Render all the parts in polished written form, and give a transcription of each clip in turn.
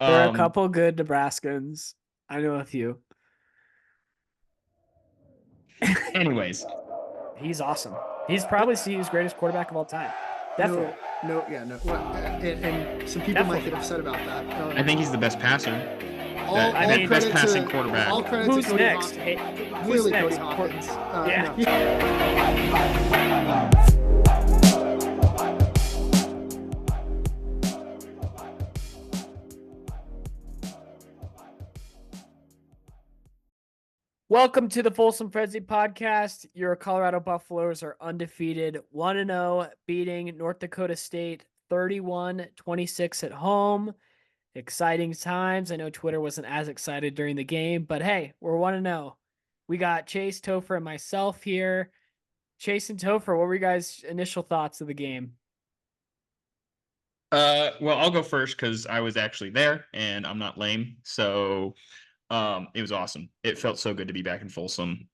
There are a Um, couple good Nebraskans. I know a few. anyways, He's awesome. He's probably CU's greatest quarterback of all time. Definitely. No, no, yeah, no. Well, and some people might get Definitely. upset about that. I think he's the best passer. All, I all mean, Best credit passing to quarterback. all credit to who's Cody next? Hawkins. Hey, who's Clearly, Cody next? Hawkins. Yeah. No. Welcome to the Folsom Frenzy podcast. Your Colorado Buffaloes are undefeated, 1-0, beating North Dakota State 31-26 at home. Exciting times. I know Twitter wasn't as excited during the game, but hey, we're 1-0. We got Chase, Topher, and myself here. Chase and Topher, what were you guys' initial thoughts of the game? Well, I'll go first because I was actually there and I'm not lame. So, it was awesome. It felt so good to be back in Folsom.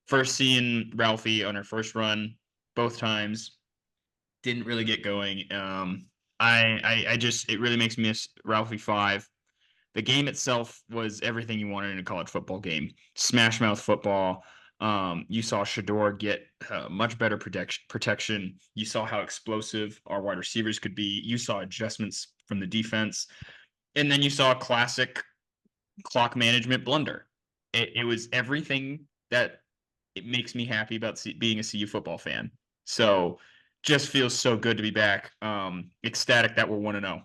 First seeing Ralphie on our first run, both times, didn't really get going. I just it really makes me miss Ralphie 5. The game itself was everything you wanted in a college football game. Smash mouth football. You saw Shador get much better protection. You saw how explosive our wide receivers could be. You saw adjustments from the defense. And then you saw a classic clock management blunder. It was everything that it makes me happy about being a CU football fan. So just feels so good to be back. Ecstatic that we're 1-0.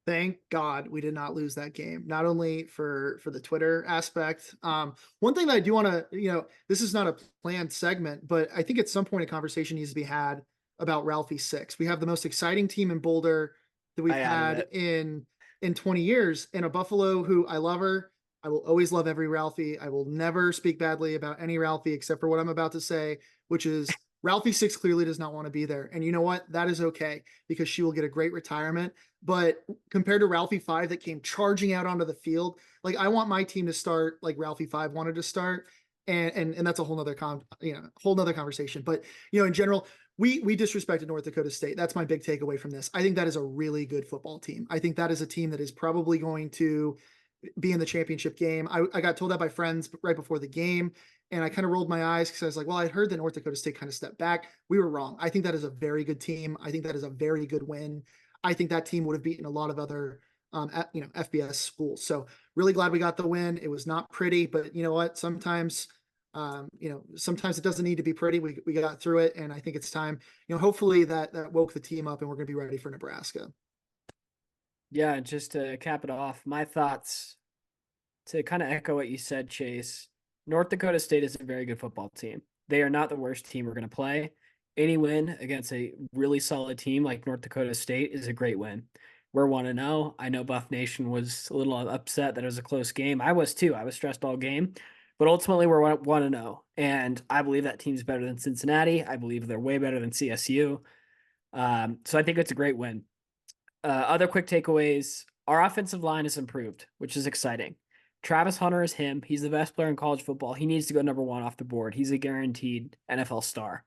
Thank God we did not lose that game. Not only for the Twitter aspect. One thing that I do want to, this is not a planned segment, but I think at some point a conversation needs to be had about Ralphie 6. We have the most exciting team in Boulder that we've I added had it. in 20 years, and a Buffalo who I love her. I will always love every Ralphie. I will never speak badly about any Ralphie except for what I'm about to say, which is Ralphie 6 clearly does not want to be there. And you know what? That is okay because she will get a great retirement. But compared to Ralphie 5 that came charging out onto the field, like I want my team to start like Ralphie 5 wanted to start. And that's a whole nother whole nother conversation. But in general, we disrespected North Dakota State. That's my big takeaway from this. I think that is a really good football team. I think that is a team that is probably going to be in the championship game. I got told that by friends right before the game, and I kind of rolled my eyes because I was like, well, I heard that North Dakota State kind of stepped back. We were wrong. I think that is a very good team. I think that is a very good win. I think that team would have beaten a lot of other FBS schools. So really glad we got the win. It was not pretty, but you know what? Sometimes sometimes it doesn't need to be pretty. We got through it, and I think it's time. Hopefully that woke the team up, and we're going to be ready for Nebraska. Yeah, just to cap it off, my thoughts to kind of echo what you said, Chase. North Dakota State is a very good football team. They are not the worst team we're going to play. Any win against a really solid team like North Dakota State is a great win. We're 1-0. I know Buff Nation was a little upset that it was a close game. I was too. I was stressed all game. But ultimately, we're 1-0. And I believe that team's better than Cincinnati. I believe they're way better than CSU. So I think it's a great win. Other quick takeaways. Our offensive line has improved, which is exciting. Travis Hunter is him. He's the best player in college football. He needs to go number 1 off the board. He's a guaranteed NFL star.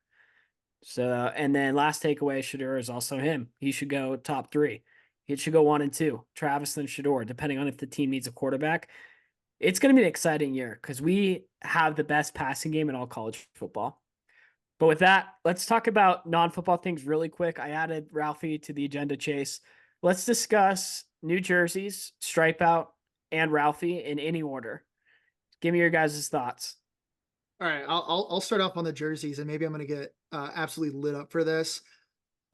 So, and then last takeaway, Shador is also him. He should go top 3. He should go 1 and 2. Travis and Shador, depending on if the team needs a quarterback. It's going to be an exciting year because we have the best passing game in all college football. But with that, let's talk about non-football things really quick. I added Ralphie to the agenda, Chase. Let's discuss New Jersey's, Stripe Out, and Ralphie in any order. Give me your guys' thoughts. All right, I'll start off on the jerseys, and maybe I'm going to get absolutely lit up for this.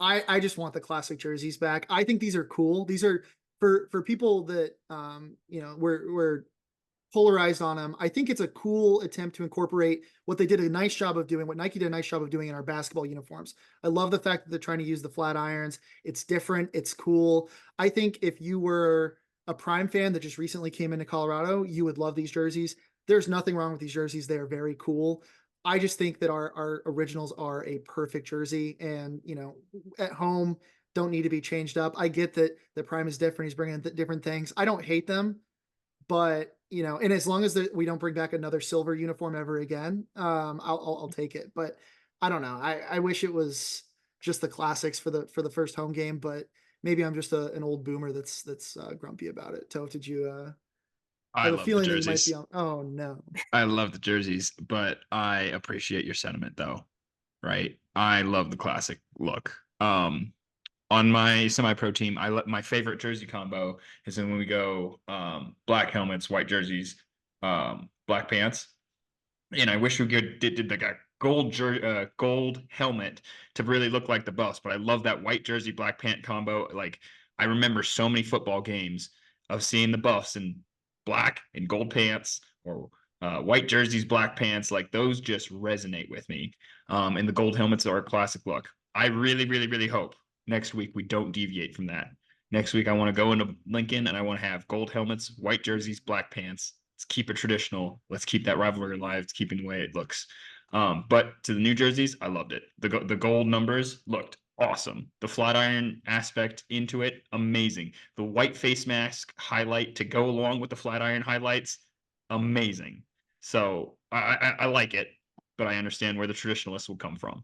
I just want the classic jerseys back. I think these are cool. These are for people that we're polarized on them. I think it's a cool attempt to incorporate what they did a nice job of doing, what Nike did a nice job of doing in our basketball uniforms. I love the fact that they're trying to use the flat irons. It's different. It's cool. I think if you were a Prime fan that just recently came into Colorado, you would love these jerseys. There's nothing wrong with these jerseys. They are very cool. I just think that our originals are a perfect jersey, and at home don't need to be changed up. I get that the Prime is different. He's bringing in different things. I don't hate them, but and as long as we don't bring back another silver uniform ever again, I'll take it. But I don't know. I wish it was just the classics for the first home game, but maybe I'm just an old boomer that's grumpy about it. Tote, did you? I I have a love the feeling that you might be jerseys. on. Oh no. I love the jerseys, but I appreciate your sentiment though, right? I love the classic look. On my semi-pro team, I let my favorite jersey combo is when we go black helmets, white jerseys, black pants. And I wish we did like a gold helmet to really look like the Buffs. But I love that white jersey, black pant combo. Like I remember so many football games of seeing the Buffs in black and gold pants or white jerseys, black pants. Like those just resonate with me. And the gold helmets are a classic look. I really, really, really hope next week we don't deviate from that. Next week I want to go into Lincoln and I want to have gold helmets, white jerseys, black pants. Let's keep it traditional. Let's keep that rivalry alive. It's keeping the way it looks. But to the New Jerseys, I loved it. The gold numbers looked awesome. The flat iron aspect into it, amazing. The white face mask highlight to go along with the flat iron highlights, amazing. So I like it, but I understand where the traditionalists will come from.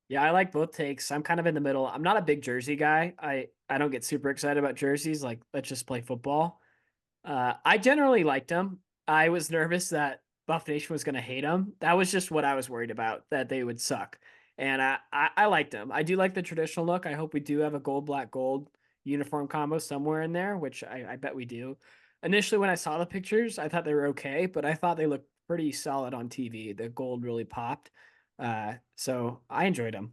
Yeah, I like both takes. I'm kind of in the middle. I'm not a big jersey guy. I don't get super excited about jerseys. Like, let's just play football. I generally liked them. I was nervous that Buff Nation was going to hate them. That was just what I was worried about, that they would suck. And I liked them. I do like the traditional look. I hope we do have a gold, black, gold uniform combo somewhere in there, which I bet we do. Initially, when I saw the pictures, I thought they were okay, but I thought they looked pretty solid on TV. The gold really popped. So I enjoyed them.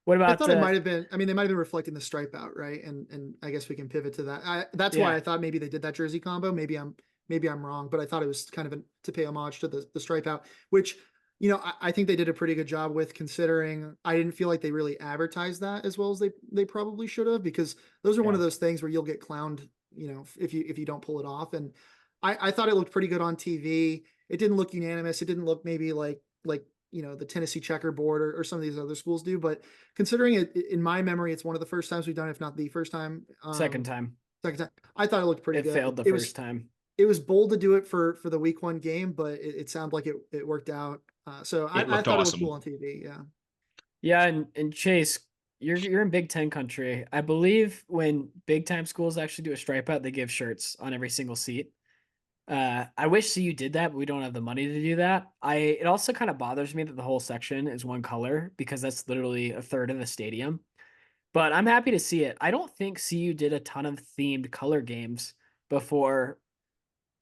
What I about thought it might have been. I mean, they might have been reflecting the stripe out, right? And I guess we can pivot to that. That's why yeah, I thought maybe they did that jersey combo. Maybe I'm wrong, but I thought it was kind of to pay homage to the stripe out, which I think they did a pretty good job with, considering I didn't feel like they really advertised that as well as they probably should have, because those are one yeah, of those things where you'll get clowned, if you don't pull it off. And I thought it looked pretty good on TV. It didn't look unanimous. It didn't look maybe like the Tennessee checkerboard or some of these other schools do, but considering it in my memory, it's one of the first times we've done it, if not the first time. second time. Second time, I thought it looked pretty It good. failed the It first was time. it was bold to do it for the week one game, but it sounded like it worked out. So It I looked thought it looked awesome. cool on TV. Yeah. Yeah, and Chase, you're in Big Ten country. I believe when big time schools actually do a stripe out, they give shirts on every single seat. I wish CU did that, but we don't have the money to do that. It also kind of bothers me that the whole section is one color, because that's literally a third of the stadium. But I'm happy to see it. I don't think CU did a ton of themed color games before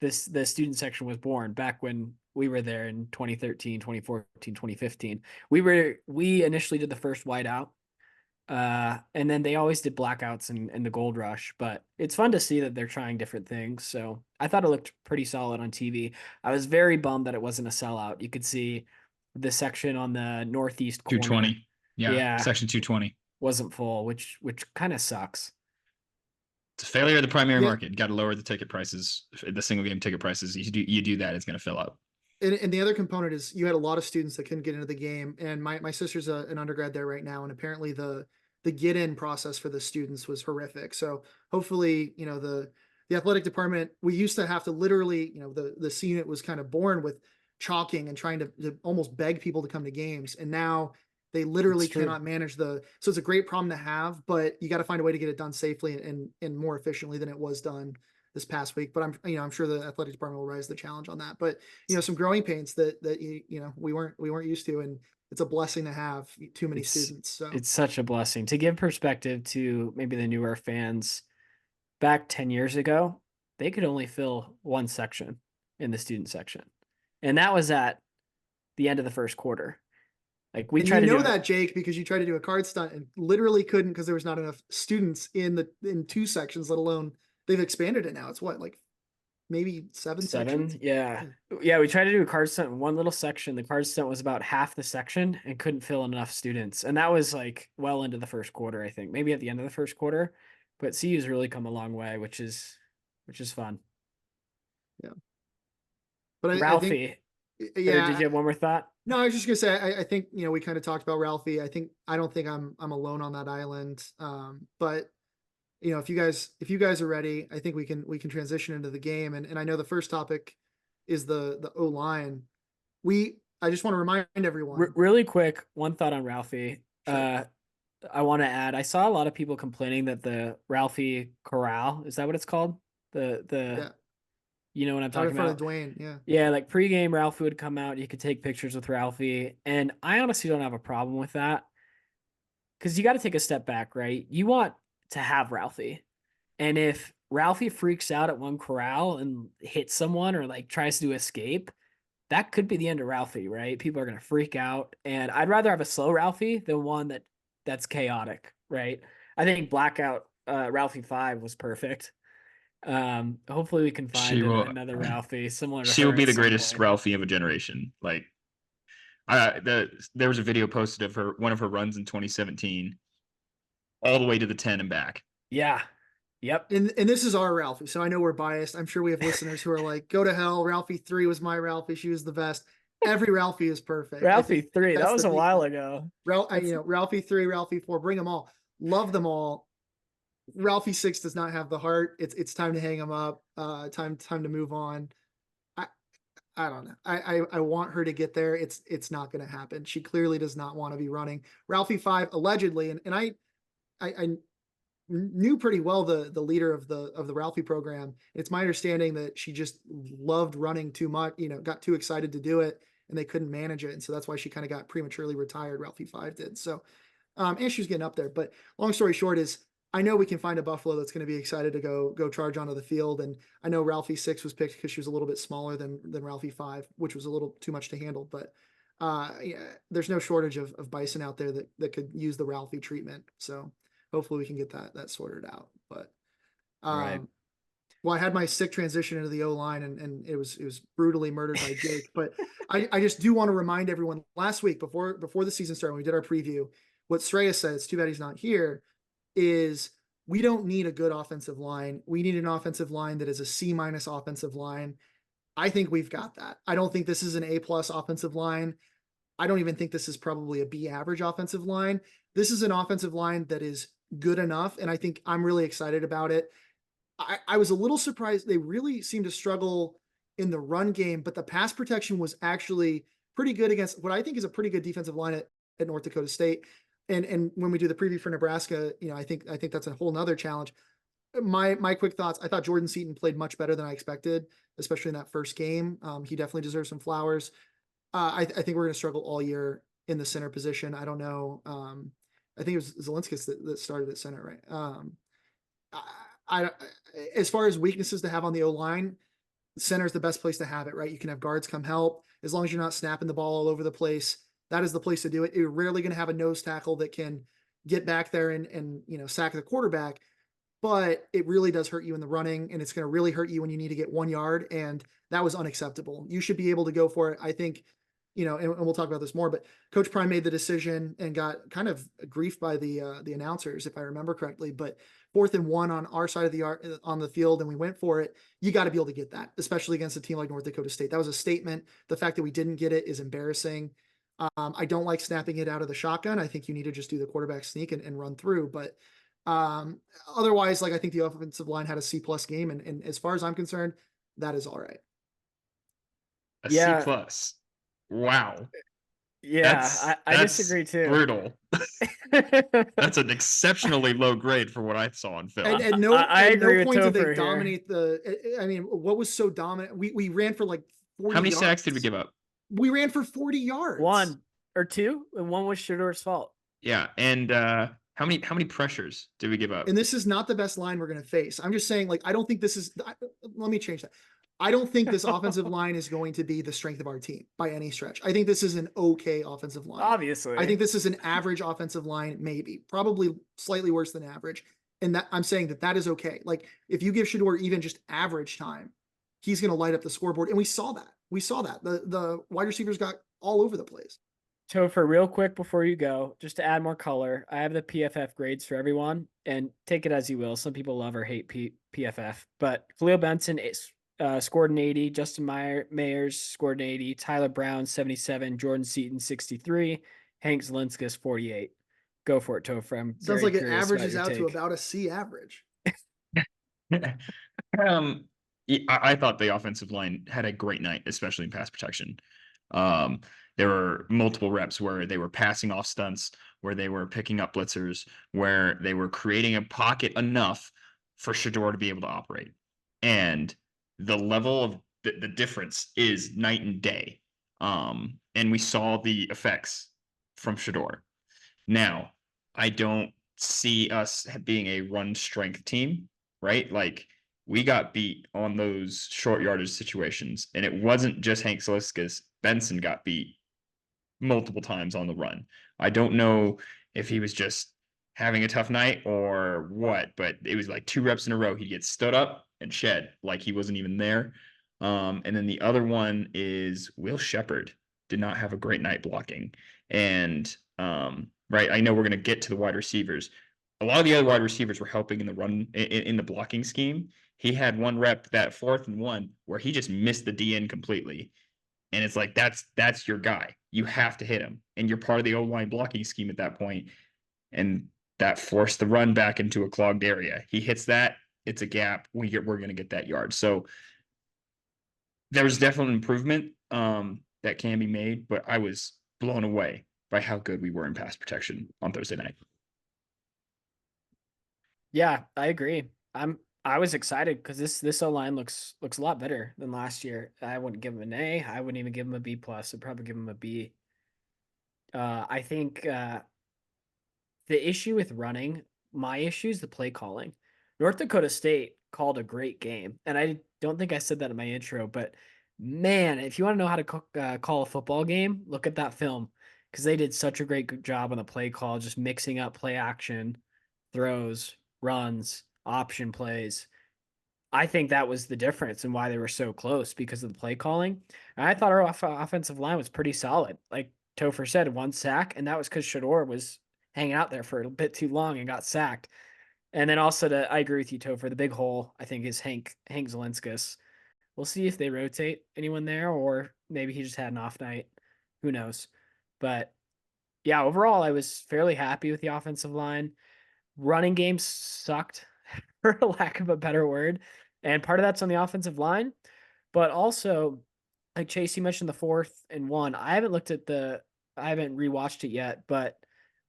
the student section was born, back when we were there in 2013, 2014, 2015. We initially did the first whiteout. And then they always did blackouts and the gold rush, but it's fun to see that they're trying different things. So I thought it looked pretty solid on TV. I was very bummed that it wasn't a sellout. You could see the section on the northeast corner. 220. Yeah, Yeah, section 220. wasn't full, which kind of sucks. It's a failure of the primary Yeah. market. You got to lower the ticket prices, the single game ticket prices. You do that, it's going to fill up. And the other component is you had a lot of students that couldn't get into the game, and my sister's an undergrad there right now, and apparently the get in process for the students was horrific. So hopefully, the athletic department, we used to have to literally, the C unit was kind of born with chalking and trying to almost beg people to come to games, and now they literally It's true. cannot manage so it's a great problem to have, but you got to find a way to get it done safely and more efficiently than it was done this past week. But I'm sure the athletic department will rise the challenge on that. But some growing pains that we weren't used to, and it's a blessing to have too many students. So It's such a blessing. To give perspective to maybe the newer fans, back 10 years ago, they could only fill one section in the student section. And that was at the end of the first quarter. Like we and tried to do that, Jake, because you tried to do a card stunt and literally couldn't, because there was not enough students in two sections, let alone they've expanded it now. It's what, like maybe seven sections? Yeah. Yeah, we tried to do a card stunt in one little section. The card stunt was about half the section and couldn't fill enough students. And that was like well into the first quarter, I think. Maybe at the end of the first quarter. But CU's really come a long way, which is fun. Yeah. But I think, Ralphie, yeah. did you have one more thought? No, I was just gonna say, I think, we kind of talked about Ralphie. I don't think I'm alone on that island. But if you guys are ready, I think we can transition into the game. And I know the first topic is the O line. I just want to remind everyone. Really quick, one thought on Ralphie. Sure. I want to add, I saw a lot of people complaining that the Ralphie Corral, is that what it's called? The Yeah, you know what I'm out in talking front of about? Dwayne. Yeah. Yeah, like pregame Ralphie would come out, you could take pictures with Ralphie, and I honestly don't have a problem with that because you got to take a step back, right? You want to have Ralphie. And if Ralphie freaks out at one corral and hits someone or like tries to escape, that could be the end of Ralphie, right? People are gonna freak out, and I'd rather have a slow Ralphie than one that's chaotic, right? I think Blackout Ralphie 5 was perfect. Hopefully we can She find will. another Ralphie similar to She will her be at the some greatest point. Ralphie of a generation. Like, there was a video posted of her, one of her runs in 2017, all the way to the 10 and back. Yeah. Yep. And this is our Ralphie, so I know we're biased. I'm sure we have listeners who are like, "Go to hell." Ralphie 3 was my Ralphie. She was the best. Every Ralphie is perfect. I Ralphie think 3, that that's was the a peak. while ago. That's Ralphie 3, Ralphie 4, bring them all. Love them all. Ralphie 6 does not have the heart. It's time to hang him up. Time to move on. I I don't know. I want her to get there. It's not going to happen. She clearly does not want to be running. Ralphie 5 allegedly, and I knew pretty well the leader of the Ralphie program. It's my understanding that she just loved running too much, got too excited to do it and they couldn't manage it. And so that's why she kind of got prematurely retired. Ralphie 5 did. So, and she was getting up there, but long story short is I know we can find a Buffalo that's going to be excited to go charge onto the field. And I know Ralphie 6 was picked because she was a little bit smaller than Ralphie 5, which was a little too much to handle, but yeah, there's no shortage of bison out there that could use the Ralphie treatment. So hopefully we can get that sorted out. But right. well, I had my sick transition into the O line, and it was brutally murdered by Jake. But I just do want to remind everyone last week before the season started when we did our preview, what Sreya said. It's too bad he's not here. Is we don't need a good offensive line. We need an offensive line that is a C- offensive line. I think we've got that. I don't think this is an A+ offensive line. I don't even think this is probably a B average offensive line. This is an offensive line that is good enough, and I think I'm really excited about it. I was a little surprised. They really seemed to struggle in the run game, but the pass protection was actually pretty good against what I think is a pretty good defensive line at North Dakota State. And when we do the preview for Nebraska, I think that's a whole nother challenge. My quick thoughts. I thought Jordan Seaton played much better than I expected, especially in that first game. He definitely deserves some flowers. I think we're going to struggle all year in the center position. I don't know. I think it was Zelinskis that started at center, right? I as far as weaknesses to have on the O line, center is the best place to have it, right? You can have guards come help as long as you're not snapping the ball all over the place. That is the place to do it. You're rarely going to have a nose tackle that can get back there and sack the quarterback, but it really does hurt you in the running, and it's going to really hurt you when you need to get 1 yard, and that was unacceptable. You should be able to go for it. I think and we'll talk about this more, but Coach Prime made the decision and got kind of grief by the announcers, if I remember correctly. But 4th and 1 on our side of the on the field, and we went for it. You got to be able to get that, especially against a team like North Dakota State. That was a statement. The fact that we didn't get it is embarrassing. I don't like snapping it out of the shotgun. I think you need to just do the quarterback sneak and run through. But otherwise, like I think the offensive line had a C+ game, and as far as I'm concerned, that is all right. A C+. Yeah. Wow. Yeah. I That's disagree too. brutal. That's an exceptionally low grade for what I saw on film. And at I agree no with point did they Topher here. dominate I mean, what was so dominant? We ran for like 40 How many yards. sacks did we give up? We ran for 40 yards. 1 or 2, and 1 was Shador's fault. Yeah, and how many pressures did we give up? And this is not the best line we're going to face. I'm just saying, like, I don't think this is. Let me change that. I don't think this offensive line is going to be the strength of our team by any stretch. I think this is an okay offensive line. Obviously. I think this is an average offensive line, maybe, probably slightly worse than average. And that I'm saying that is okay. Like, if you give Shador even just average time, he's going to light up the scoreboard. And we saw that. The wide receivers got all over the place. Topher, real quick before you go, just to add more color, I have the PFF grades for everyone, and take it as you will. Some people love or hate PFF, but Khalil Benson scored an 80, Justin Mayers scored an 80, Tyler Brown 77, Jordan Seaton 63, Hank Zelinskis 48. Go for it, Topher. I'm Sounds very like it curious about averages your out to take. about a C average. I thought the offensive line had a great night, especially in pass protection. There were multiple reps where they were passing off stunts, where they were picking up blitzers, where they were creating a pocket enough for Shador to be able to operate. And the level of the difference is night and day. And we saw the effects from Shador. Now, I don't see us being a run strength team, right? Like we got beat on those short yardage situations, and it wasn't just Hank Zaliskas. Benson got beat multiple times on the run. I don't know if he was just having a tough night or what, but it was like 2 reps in a row. He'd get stood up and shed like he wasn't even there. And then the other one is Will Shepard did not have a great night blocking. And right, I know we're going to get to the wide receivers. A lot of the other wide receivers were helping in the run in the blocking scheme. He had 1 rep, that 4th and 1, where he just missed the DN completely. And it's like that's your guy. You have to hit him, and you're part of the O-line blocking scheme at that point. And that forced the run back into a clogged area. He hits that, it's a gap. We're going to get that yard. So there was definitely improvement that can be made, but I was blown away by how good we were in pass protection on Thursday night. Yeah, I agree. I was excited because this O line looks a lot better than last year. I wouldn't give him an A. I wouldn't even give him a B plus. I'd probably give him a B. I think the issue with running, my issue is the play calling. North Dakota State called a great game, and I don't think I said that in my intro, but man, if you want to know how to call a football game, look at that film because they did such a great job on the play call, just mixing up play action, throws, runs, option plays. I think that was the difference and why they were so close because of the play calling. And I thought our offensive line was pretty solid. Like Topher said, 1 sack, and that was because Shador was hanging out there for a bit too long and got sacked. And then also, I agree with you, Topher. The big hole, I think, is Hank Zelinskas. We'll see if they rotate anyone there, or maybe he just had an off night. Who knows? But yeah, overall, I was fairly happy with the offensive line. Running game sucked, for lack of a better word. And part of that's on the offensive line, but also, like Chase, you mentioned the 4th and 1. I haven't rewatched it yet, but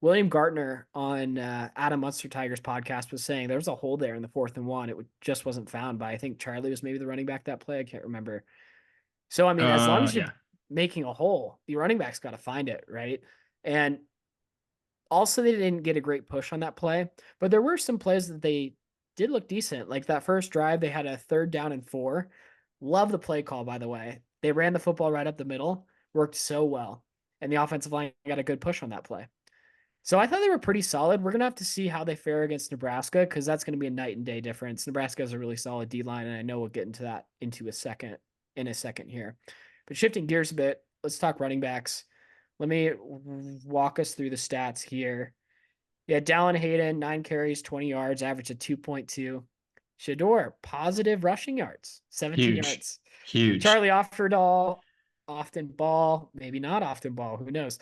William Gartner on Adam Munster Tigers podcast was saying there was a hole there in the 4th and 1. It just wasn't found by, I think Charlie was maybe the running back that play. I can't remember. So, I mean, as long as you're making a hole, the running back's got to find it, right? And also, they didn't get a great push on that play, but there were some plays that they did look decent. Like that first drive, they had a 3rd down and 4. Love the play call, by the way. They ran the football right up the middle, worked so well, and the offensive line got a good push on that play. So I thought they were pretty solid. We're going to have to see how they fare against Nebraska because that's going to be a night and day difference. Nebraska has a really solid D-line, and I know we'll get into that in a second here. But shifting gears a bit, let's talk running backs. Let me walk us through the stats here. Yeah, Dallin Hayden, 9 carries, 20 yards, average of 2.2. Shador, positive rushing yards, 17 yards. Huge. Charlie Offerdahl, often ball, maybe not often ball, who knows.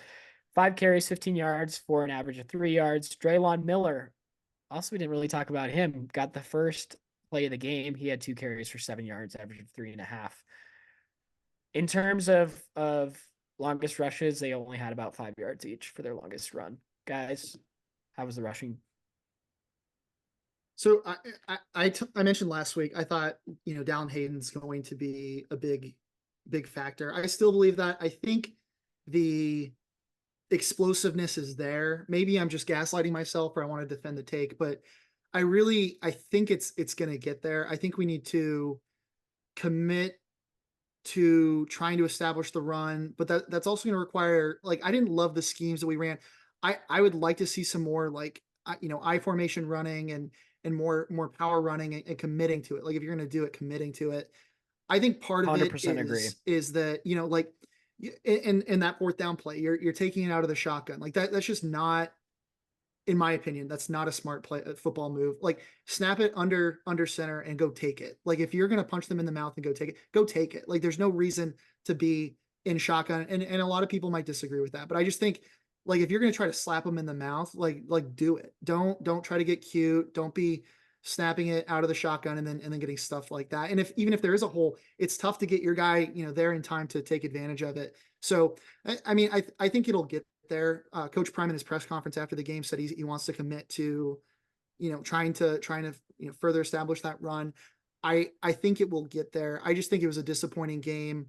5 carries, 15 yards for an average of 3 yards. Draylon Miller, also we didn't really talk about him, got the first play of the game. He had 2 carries for 7 yards, average of 3.5. In terms of longest rushes, they only had about 5 yards each for their longest run. Guys, how was the rushing? So I mentioned last week, I thought, Dallin Hayden's going to be a big factor. I still believe that. I think the explosiveness is there. Maybe I'm just gaslighting myself or I want to defend the take, but I think it's going to get there. I think we need to commit to trying to establish the run, but that's also going to require, like, I didn't love the schemes that we ran. I would like to see some more like, I formation running and more power running and committing to it. Like if you're going to do it, committing to it. I think part of it is that, like in that 4th down play, you're taking it out of the shotgun. Like that's just not, in my opinion, that's not a smart football move. Like snap it under center and go take it. Like if you're going to punch them in the mouth and go take it. Like there's no reason to be in shotgun. And a lot of people might disagree with that, but I just think, like, if you're going to try to slap them in the mouth, like do it. Don't try to get cute. Don't be snapping it out of the shotgun and then getting stuff like that. And even if there is a hole, it's tough to get your guy, there in time to take advantage of it. So, I mean, I think it'll get there. Coach Prime in his press conference after the game said he wants to commit to, trying to further establish that run. I think it will get there. I just think it was a disappointing game.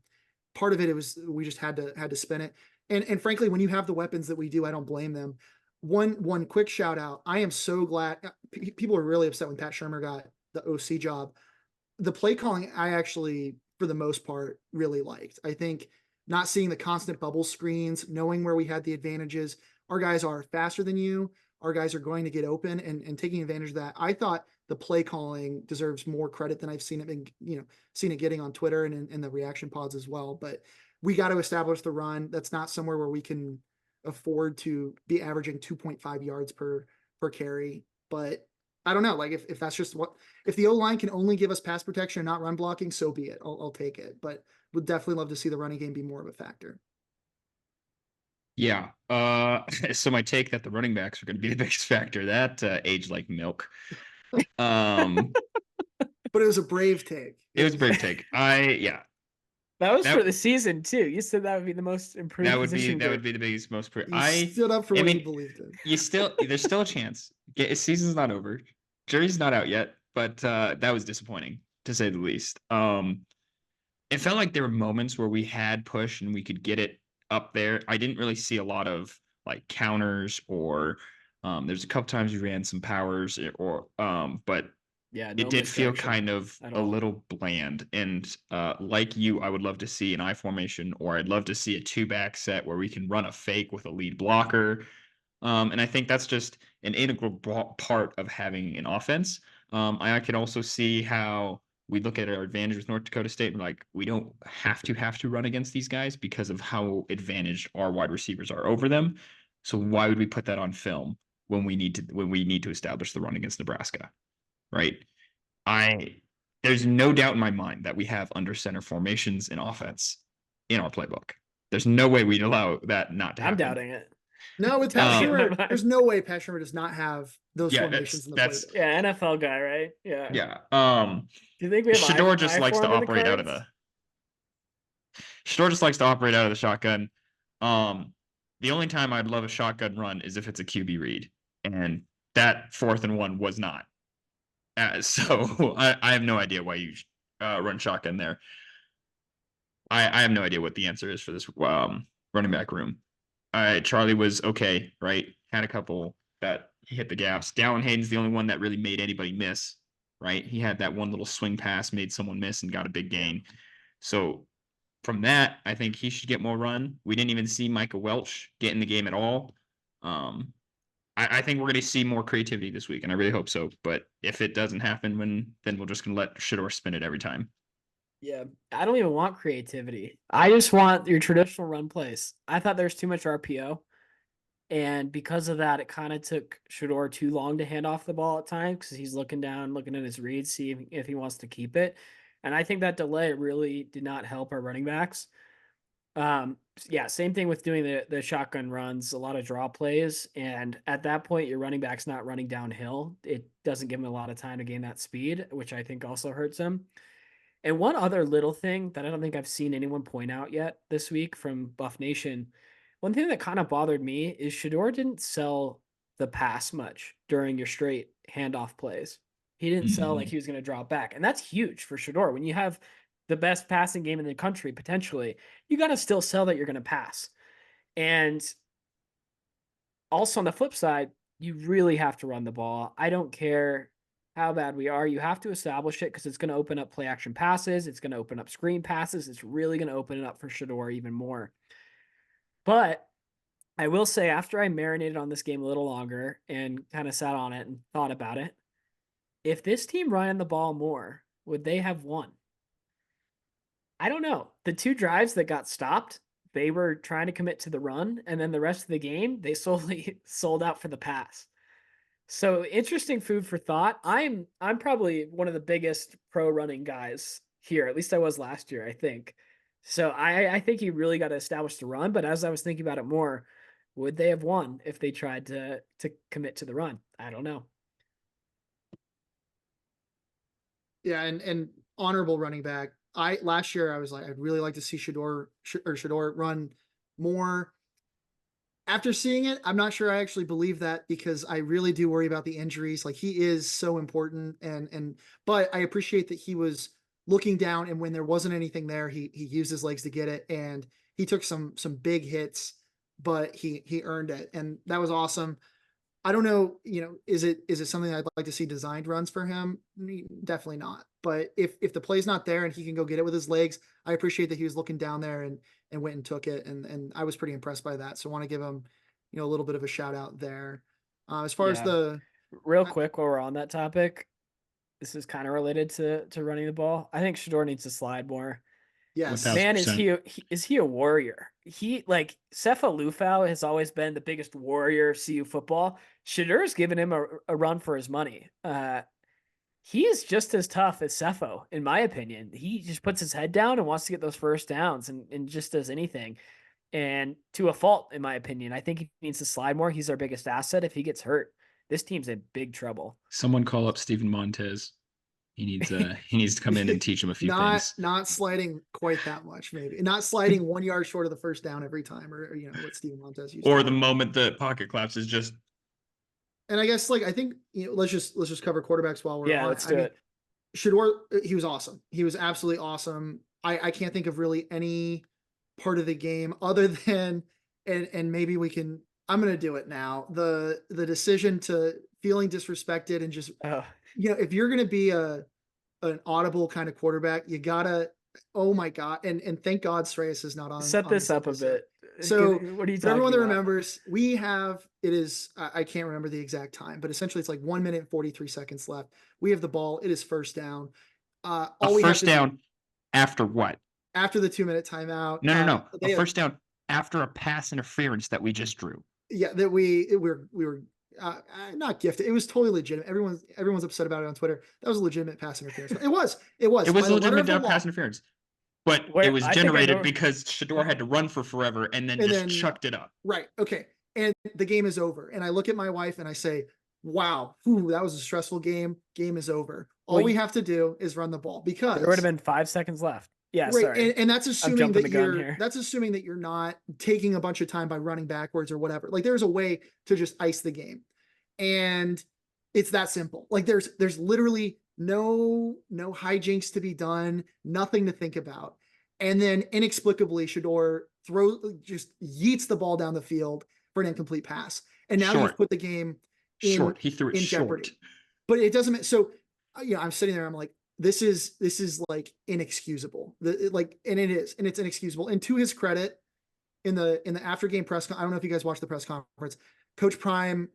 Part of it was we just had to spin it. And frankly, when you have the weapons that we do, I don't blame them. One quick shout out. I am so glad people are really upset when Pat Shermer got the OC job. The play calling, I actually, for the most part, really liked. I think not seeing the constant bubble screens, knowing where we had the advantages. Our guys are faster than you. Our guys are going to get open and taking advantage of that. I thought the play calling deserves more credit than I've seen it getting on Twitter and in the reaction pods as well. But we got to establish the run. That's not somewhere where we can afford to be averaging 2.5 yards per carry. But I don't know, like if that's just if the O-line can only give us pass protection and not run blocking, so be it. I'll take it. But would definitely love to see the running game be more of a factor. Yeah. So my take that the running backs are going to be the biggest factor, that aged like milk. But it was a brave take. It was a brave take. Yeah. That was for the season too. You said that would be the most improved That would position be group. the biggest most. You stood up for what you believed in. There's still a chance. Season's not over. Jury's not out yet, but that was disappointing to say the least. It felt like there were moments where we had push and we could get it up there. I didn't really see a lot of like counters or there's a couple times we ran some powers but yeah, it did feel kind of a little bland. And like you, I would love to see an I formation, or I'd love to see a 2-back set where we can run a fake with a lead blocker. And I think that's just an integral part of having an offense. I can also see how we look at our advantage with North Dakota State and like, we don't have to run against these guys because of how advantaged our wide receivers are over them. So why would we put that on film when we need to establish the run against Nebraska? Right. There's no doubt in my mind that we have under center formations in offense in our playbook. There's no way we'd allow that not to happen. I'm doubting it. No, with Pat Shermer, there's no way Pat Shermer does not have those formations in the playbook. Yeah, NFL guy, right? Yeah. Yeah. Do you think we have Shador just likes to operate out of the shotgun. The only time I'd love a shotgun run is if it's a QB read, and that 4th and 1 was not. So I have no idea why you run shotgun there. I have no idea what the answer is for this running back room. Charlie was okay, right? Had a couple that he hit the gaps. Dallin Hayden's the only one that really made anybody miss, right? He had that one little swing pass, made someone miss, and got a big gain. So from that, I think he should get more run. We didn't even see Micah Welch get in the game at all. I think we're going to see more creativity this week, and I really hope so. But if it doesn't happen, then we're just going to let Shador spin it every time. Yeah, I don't even want creativity. I just want your traditional run plays. I thought there was too much RPO, and because of that, it kind of took Shador too long to hand off the ball at times because he's looking down, looking at his reads, see if he wants to keep it. And I think that delay really did not help our running backs. Yeah, same thing with doing the shotgun runs, a lot of draw plays, and at that point, your running back's not running downhill. It doesn't give him a lot of time to gain that speed, which I think also hurts him. And one other little thing that I don't think I've seen anyone point out yet this week from Buff Nation, one thing that kind of bothered me is Shador didn't sell the pass much during your straight handoff plays. He didn't sell like he was going to drop back. And that's huge for Shador. When you have the best passing game in the country, potentially, you got to still sell that you're going to pass. And also on the flip side, you really have to run the ball. I don't care how bad we are. You have to establish it because it's going to open up play action passes. It's going to open up screen passes. It's really going to open it up for Shador even more. But I will say, after I marinated on this game a little longer and kind of sat on it and thought about it, if this team ran the ball more, would they have won? I don't know. The 2 drives that got stopped, they were trying to commit to the run, and then the rest of the game, they solely sold out for the pass. So interesting food for thought. I'm probably one of the biggest pro running guys here. At least I was last year, I think. So I think you really got to establish the run. But as I was thinking about it more, would they have won if they tried to commit to the run? I don't know. Yeah, and honorable running back. Last year I was like, I'd really like to see Shador run more. After seeing it, I'm not sure I actually believe that, because I really do worry about the injuries. Like, he is so important, but I appreciate that he was looking down, and when there wasn't anything there, he used his legs to get it, and he took some big hits, but he earned it, and that was awesome. I don't know, is it something I'd like to see designed runs for him? Definitely not. But if the play's not there and he can go get it with his legs, I appreciate that he was looking down there and went and took it, and I was pretty impressed by that. So I want to give him, a little bit of a shout out there. As far as Yeah. Real quick, while we're on that topic, this is kind of related to running the ball. I think Shador needs to slide more. yes, 1000%. Man, is he a warrior? He, like, Sefa Lufau has always been the biggest warrior of CU football. Shadur's given him a run for his money. He is just as tough as Sefo, in my opinion. He just puts his head down and wants to get those first downs and just does anything. And to a fault, in my opinion. I think he needs to slide more. He's our biggest asset. If he gets hurt, this team's in big trouble. Someone call up Steven Montez. He needs to come in and teach him a few things. Not sliding quite that much, maybe. Not sliding 1 yard short of the first down every time, or what Steven Montez used. Or the moment the pocket collapses, just. And I guess, like, I think, let's just cover quarterbacks while we're on. Let's do it. Shador, he was awesome. He was absolutely awesome. I can't think of really any part of the game other than, and maybe I'm going to do it now. The decision to feeling disrespected and just, if you're going to be an audible kind of quarterback, you gotta, oh my God. And thank God S3E3 is not on. Set this up a bit. So what are you talking everyone that about? remembers, I can't remember the exact time, but essentially it's like 1 minute and 43 seconds left. We have the ball. It is first down. First down after what? After the 2 minute timeout. No. A first down after a pass interference that we just drew. Yeah, that we were not gifted. It was totally legitimate. Everyone's upset about it on Twitter. That was a legitimate pass interference. It was a legitimate pass interference. But it was generated because Shador had to run for forever and then chucked it up. Right. Okay. And the game is over. And I look at my wife and I say, wow, that was a stressful game. Game is over. All we have to do is run the ball, because there would have been 5 seconds left. Yeah, right. Sorry. And that's assuming that you're not taking a bunch of time by running backwards or whatever. Like, there's a way to just ice the game. And it's that simple. Like, there's literally no hijinks to be done, nothing to think about. And then inexplicably, Shador just yeets the ball down the field for an incomplete pass. And now you've put the game in short. He threw it in jeopardy. Short. But it doesn't. So, I'm sitting there. I'm like, this is like inexcusable. And it is, and it's inexcusable. And to his credit, in the after game press, I don't know if you guys watched the press conference, Coach Prime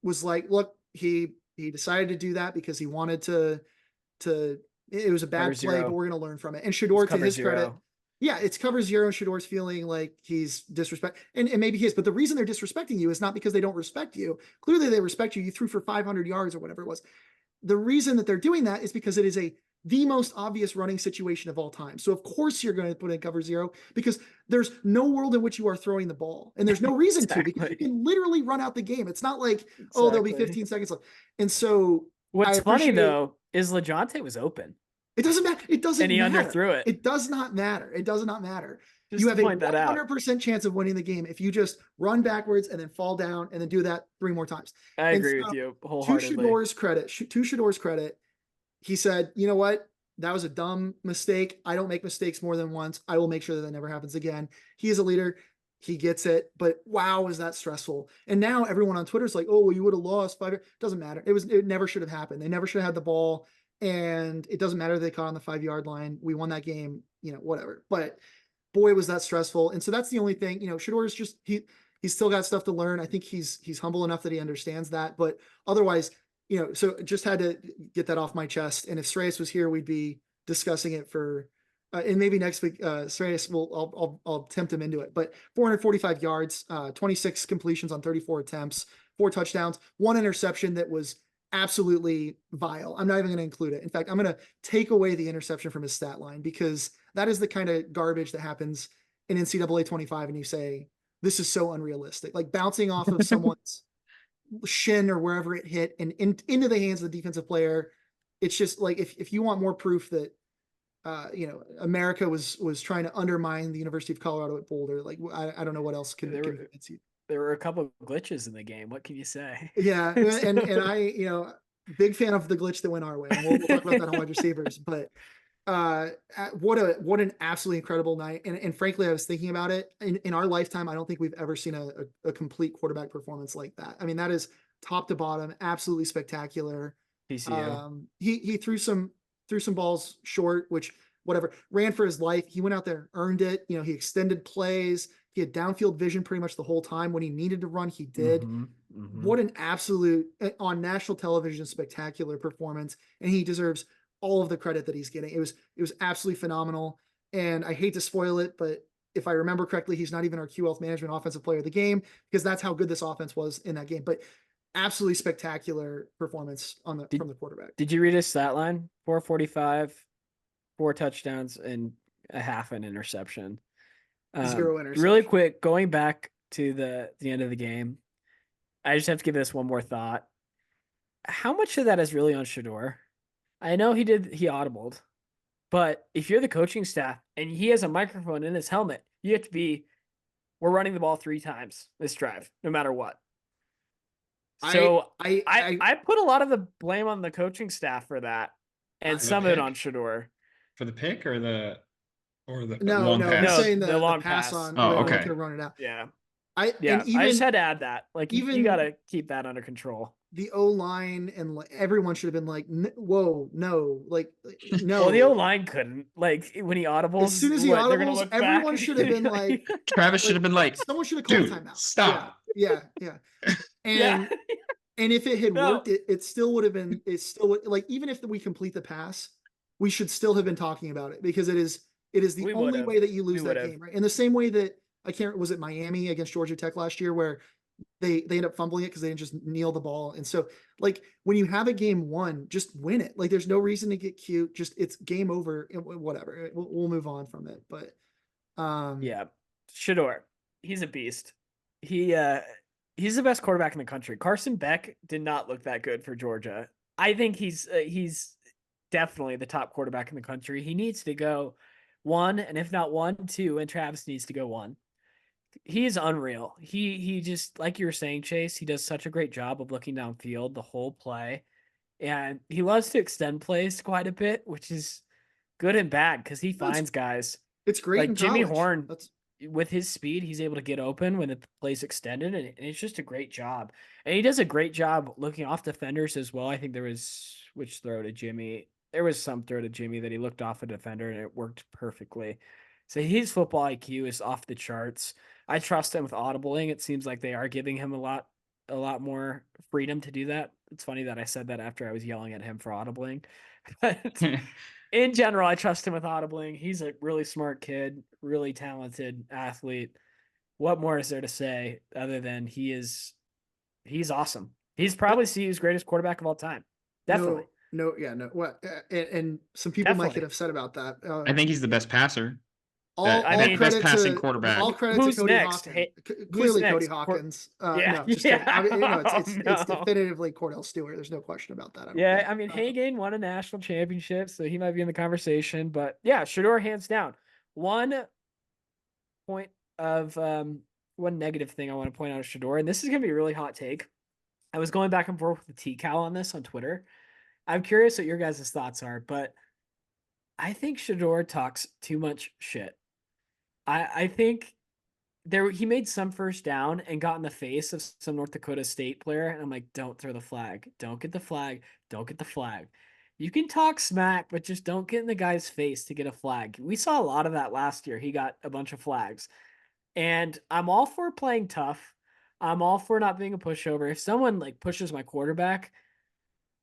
was like, look, he decided to do that because he wanted to, it was a bad play, but we're going to learn from it. And Shador, to his credit, it's cover zero. And Shador's feeling like he's disrespect, and maybe he is, but the reason they're disrespecting you is not because they don't respect you. Clearly they respect you. You threw for 500 yards or whatever it was. The reason that they're doing that is because it is the most obvious running situation of all time. So of course you're going to put in cover zero, because there's no world in which you are throwing the ball, and there's no reason to, because you can literally run out the game. It's not like, there'll be 15 seconds left. And so what's funny though is LeJontay was open. It doesn't matter. It doesn't matter. And he underthrew it. It does not matter. It does not matter. Just you have a 100% chance of winning the game if you just run backwards and then fall down and then do that 3 more times. I agree with you wholeheartedly. To Shador's credit, he said, you know what? That was a dumb mistake. I don't make mistakes more than once. I will make sure that never happens again. He is a leader. He gets it. But wow, was that stressful. And now everyone on Twitter is like, oh, well, you would have lost 5 years. Doesn't matter. It never should have happened. They never should have had the ball. And it doesn't matter if they caught on the 5 yard line. We won that game, whatever. But boy, was that stressful. And so that's the only thing, Shador is just, he's still got stuff to learn. I think he's humble enough that he understands that, but otherwise, so just had to get that off my chest. And if S3E3 was here, we'd be discussing it for, and maybe next week, S3E3 I'll tempt him into it, but 445 yards, 26 completions on 34 attempts, 4 touchdowns, 1 interception that was absolutely vile. I'm not even going to include it. In fact, I'm going to take away the interception from his stat line, because that is the kind of garbage that happens in NCAA 25. And you say, this is so unrealistic, like bouncing off of someone's shin or wherever it hit and into the hands of the defensive player. It's just like, if you want more proof that America was trying to undermine the University of Colorado at Boulder. Like, I don't know what else can convince you. There were a couple of glitches in the game. What can you say? Yeah, and I, big fan of the glitch that went our way. And we'll talk about that on wide receivers. But what an absolutely incredible night. And frankly, I was thinking about it in our lifetime. I don't think we've ever seen a complete quarterback performance like that. I mean, that is top to bottom, absolutely spectacular. TCU. He threw some balls short, which whatever, ran for his life. He went out there, earned it. He extended plays. He had downfield vision pretty much the whole time. When he needed to run, he did. What an absolute, on national television, spectacular performance. And he deserves all of the credit that he's getting. It was absolutely phenomenal. And I hate to spoil it, but if I remember correctly, he's not even our Q Wealth Management Offensive Player of the Game, because that's how good this offense was in that game. But absolutely spectacular performance from the quarterback. Did you read his stat line? 445, 4 touchdowns, and a half an interception. 0 interception. Really quick, going back to the end of the game, I just have to give this one more thought. How much of that is really on Shedeur? I know he audibled, but if you're the coaching staff and he has a microphone in his helmet, you have to be, we're running the ball 3 times this drive, no matter what. So I put a lot of the blame on the coaching staff for that, and some of it on Shedeur. For the pick or the no, long pass? I'm saying the long pass pass on. Oh, okay. Could have run it out. Yeah. I just had to add that. Like, even you got to keep that under control. The O-line and everyone should have been like, whoa, no, like, no. Well, the O-line couldn't. Like, when he audibles, as soon as he audibles, everyone should have been like, Travis should have been like, someone should have called timeout. Stop. Yeah. And and if it had worked, it still would have been. It still would, like, even if we complete the pass, we should still have been talking about it, because it is the only way that you lose that game, right? In the same way that was it Miami against Georgia Tech last year, where they end up fumbling it because they didn't just kneel the ball. And so, like, when you have a game won, just win it. Like, there's no reason to get cute. Just, it's game over. Whatever. We'll move on from it. But Shedeur, he's a beast. He's the best quarterback in the country. Carson Beck did not look that good for Georgia. I think he's definitely the top quarterback in the country. He needs to go 1, and if not 1, 2, and Travis needs to go 1. He's unreal. He just, like you were saying, Chase, he does such a great job of looking downfield the whole play. And he loves to extend plays quite a bit, which is good and bad, because he finds guys. It's great. Like in Jimmy college. Horn, with his speed, he's able to get open when the play's extended, and it's just a great job. And he does a great job looking off defenders as well. I think there was, which throw to Jimmy? There was some throw to Jimmy that he looked off a defender, and it worked perfectly. So his football IQ is off the charts. I trust him with audibling. It seems like they are giving him a lot more freedom to do that. It's funny that I said that after I was yelling at him for audibling. But in general, I trust him with audibling. He's a really smart kid, really talented athlete. What more is there to say other than he's awesome. He's probably CU's greatest quarterback of all time. Definitely. No. What? And some people might get upset about that. I think he's the best passer. Best passing quarterback. All credit to Cody Hawkins. Clearly, Cody Hawkins. It's definitively Cordell Stewart. There's no question about that. Hagan won a national championship, so he might be in the conversation. But yeah, Shedeur hands down. One point of one negative thing I want to point out of Shedeur, and this is gonna be a really hot take. I was going back and forth with the T-Cal on this on Twitter. I'm curious what your guys' thoughts are, but I think Shedeur talks too much shit. I think he made some first down and got in the face of some North Dakota State player, and I'm like, don't throw the flag. Don't get the flag. Don't get the flag. You can talk smack, but just don't get in the guy's face to get a flag. We saw a lot of that last year. He got a bunch of flags. And I'm all for playing tough. I'm all for not being a pushover. If someone like pushes my quarterback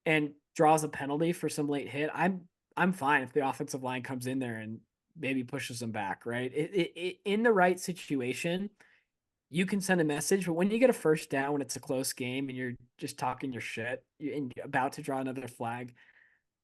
and draws a penalty for some late hit, I'm fine if the offensive line comes in there and maybe pushes them back, right? In the right situation, you can send a message, but when you get a first down, when it's a close game and you're just talking your shit and you're about to draw another flag,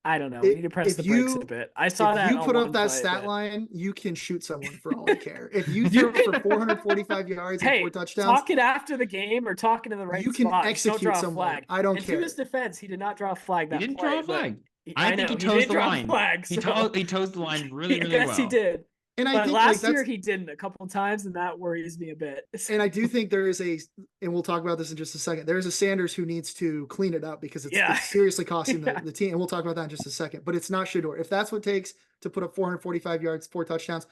I don't know. We need to press the brakes a bit. I saw that. If you put up that stat line, you can shoot someone for all I care. If you throw for 445 yards and 4 touchdowns, talk it after the game or talking to the right you can spot. execute don't draw someone. A flag. I don't care. To his defense, he did not draw a flag. He didn't draw a flag. I I think know he he toes did the drop a line. flag, so He toes the line really, really yes, he well. did. And I But think like last year that's he didn't a couple times, and that worries me a bit. and I do think there is and we'll talk about this in just a second. There is a Sanders who needs to clean it up because Yeah. it's seriously costing Yeah. the team. And we'll talk about that in just a second. But it's not Shador. If that's what it takes to put up 445 yards, 4 touchdowns,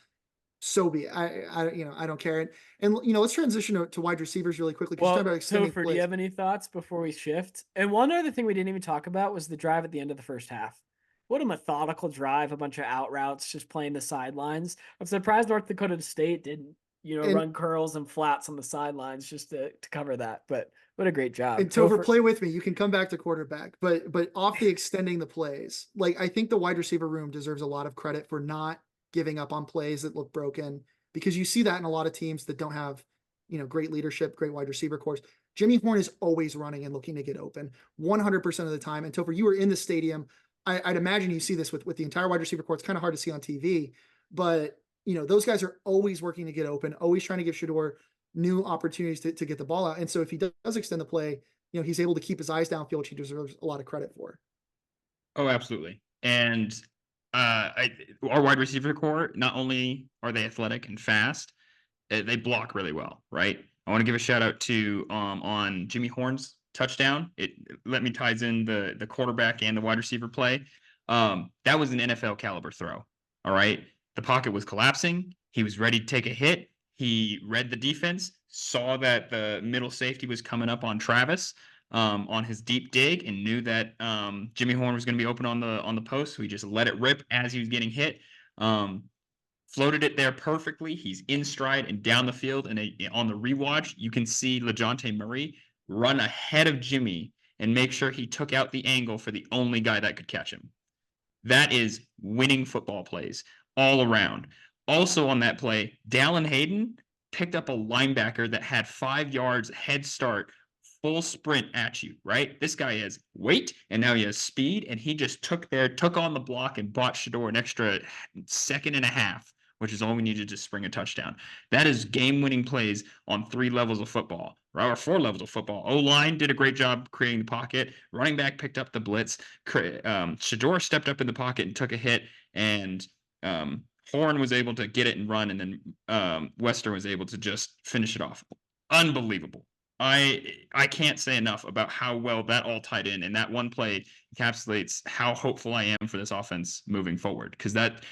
so be it. I don't care. And let's transition to wide receivers really quickly because you're Well, talking about extending Topher, do plays. you have any thoughts before we shift? And one other thing we didn't even talk about was the drive at the end of the first half. What a methodical drive, a bunch of out routes, just playing the sidelines. I'm surprised North Dakota State didn't, And run curls and flats on the sidelines just to cover that. But what a great job. And Topher, play with me. You can come back to quarterback, but off the extending the plays, like I think the wide receiver room deserves a lot of credit for not giving up on plays that look broken, because you see that in a lot of teams that don't have, great leadership, great wide receiver corps. Jimmy Horn is always running and looking to get open 100% of the time. And Topher, you were in the stadium. I'd imagine you see this with the entire wide receiver corps. It's kind of hard to see on TV, but those guys are always working to get open, always trying to give Shador new opportunities to get the ball out. And so if he does extend the play, he's able to keep his eyes downfield, which he deserves a lot of credit for. Oh, absolutely. And our wide receiver core, not only are they athletic and fast, they block really well, right? I want to give a shout out to on Jimmy Horn's touchdown. It let me ties in the quarterback and the wide receiver play. That was an NFL caliber throw. All right. The pocket was collapsing. He was ready to take a hit. He read the defense, saw that the middle safety was coming up on Travis on his deep dig, and knew that Jimmy Horn was going to be open on the post. So he just let it rip as he was getting hit. Floated it there perfectly. He's in stride and down the field. And on the rewatch, you can see LaJohntay Murray run ahead of Jimmy and make sure he took out the angle for the only guy that could catch him. That is winning football plays all around. Also on that play, Dallin Hayden picked up a linebacker that had 5 yards head start, full sprint at you, right? This guy has weight and now he has speed, and he just took on the block and bought Shador an extra second and a half, which is all we needed to spring a touchdown. That is game-winning plays on 3 levels of football, right? Or 4 levels of football. O-line did a great job creating the pocket. Running back picked up the blitz. Shador stepped up in the pocket and took a hit, and Horn was able to get it and run, and then Wester was able to just finish it off. Unbelievable. I can't say enough about how well that all tied in, and that one play encapsulates how hopeful I am for this offense moving forward, because that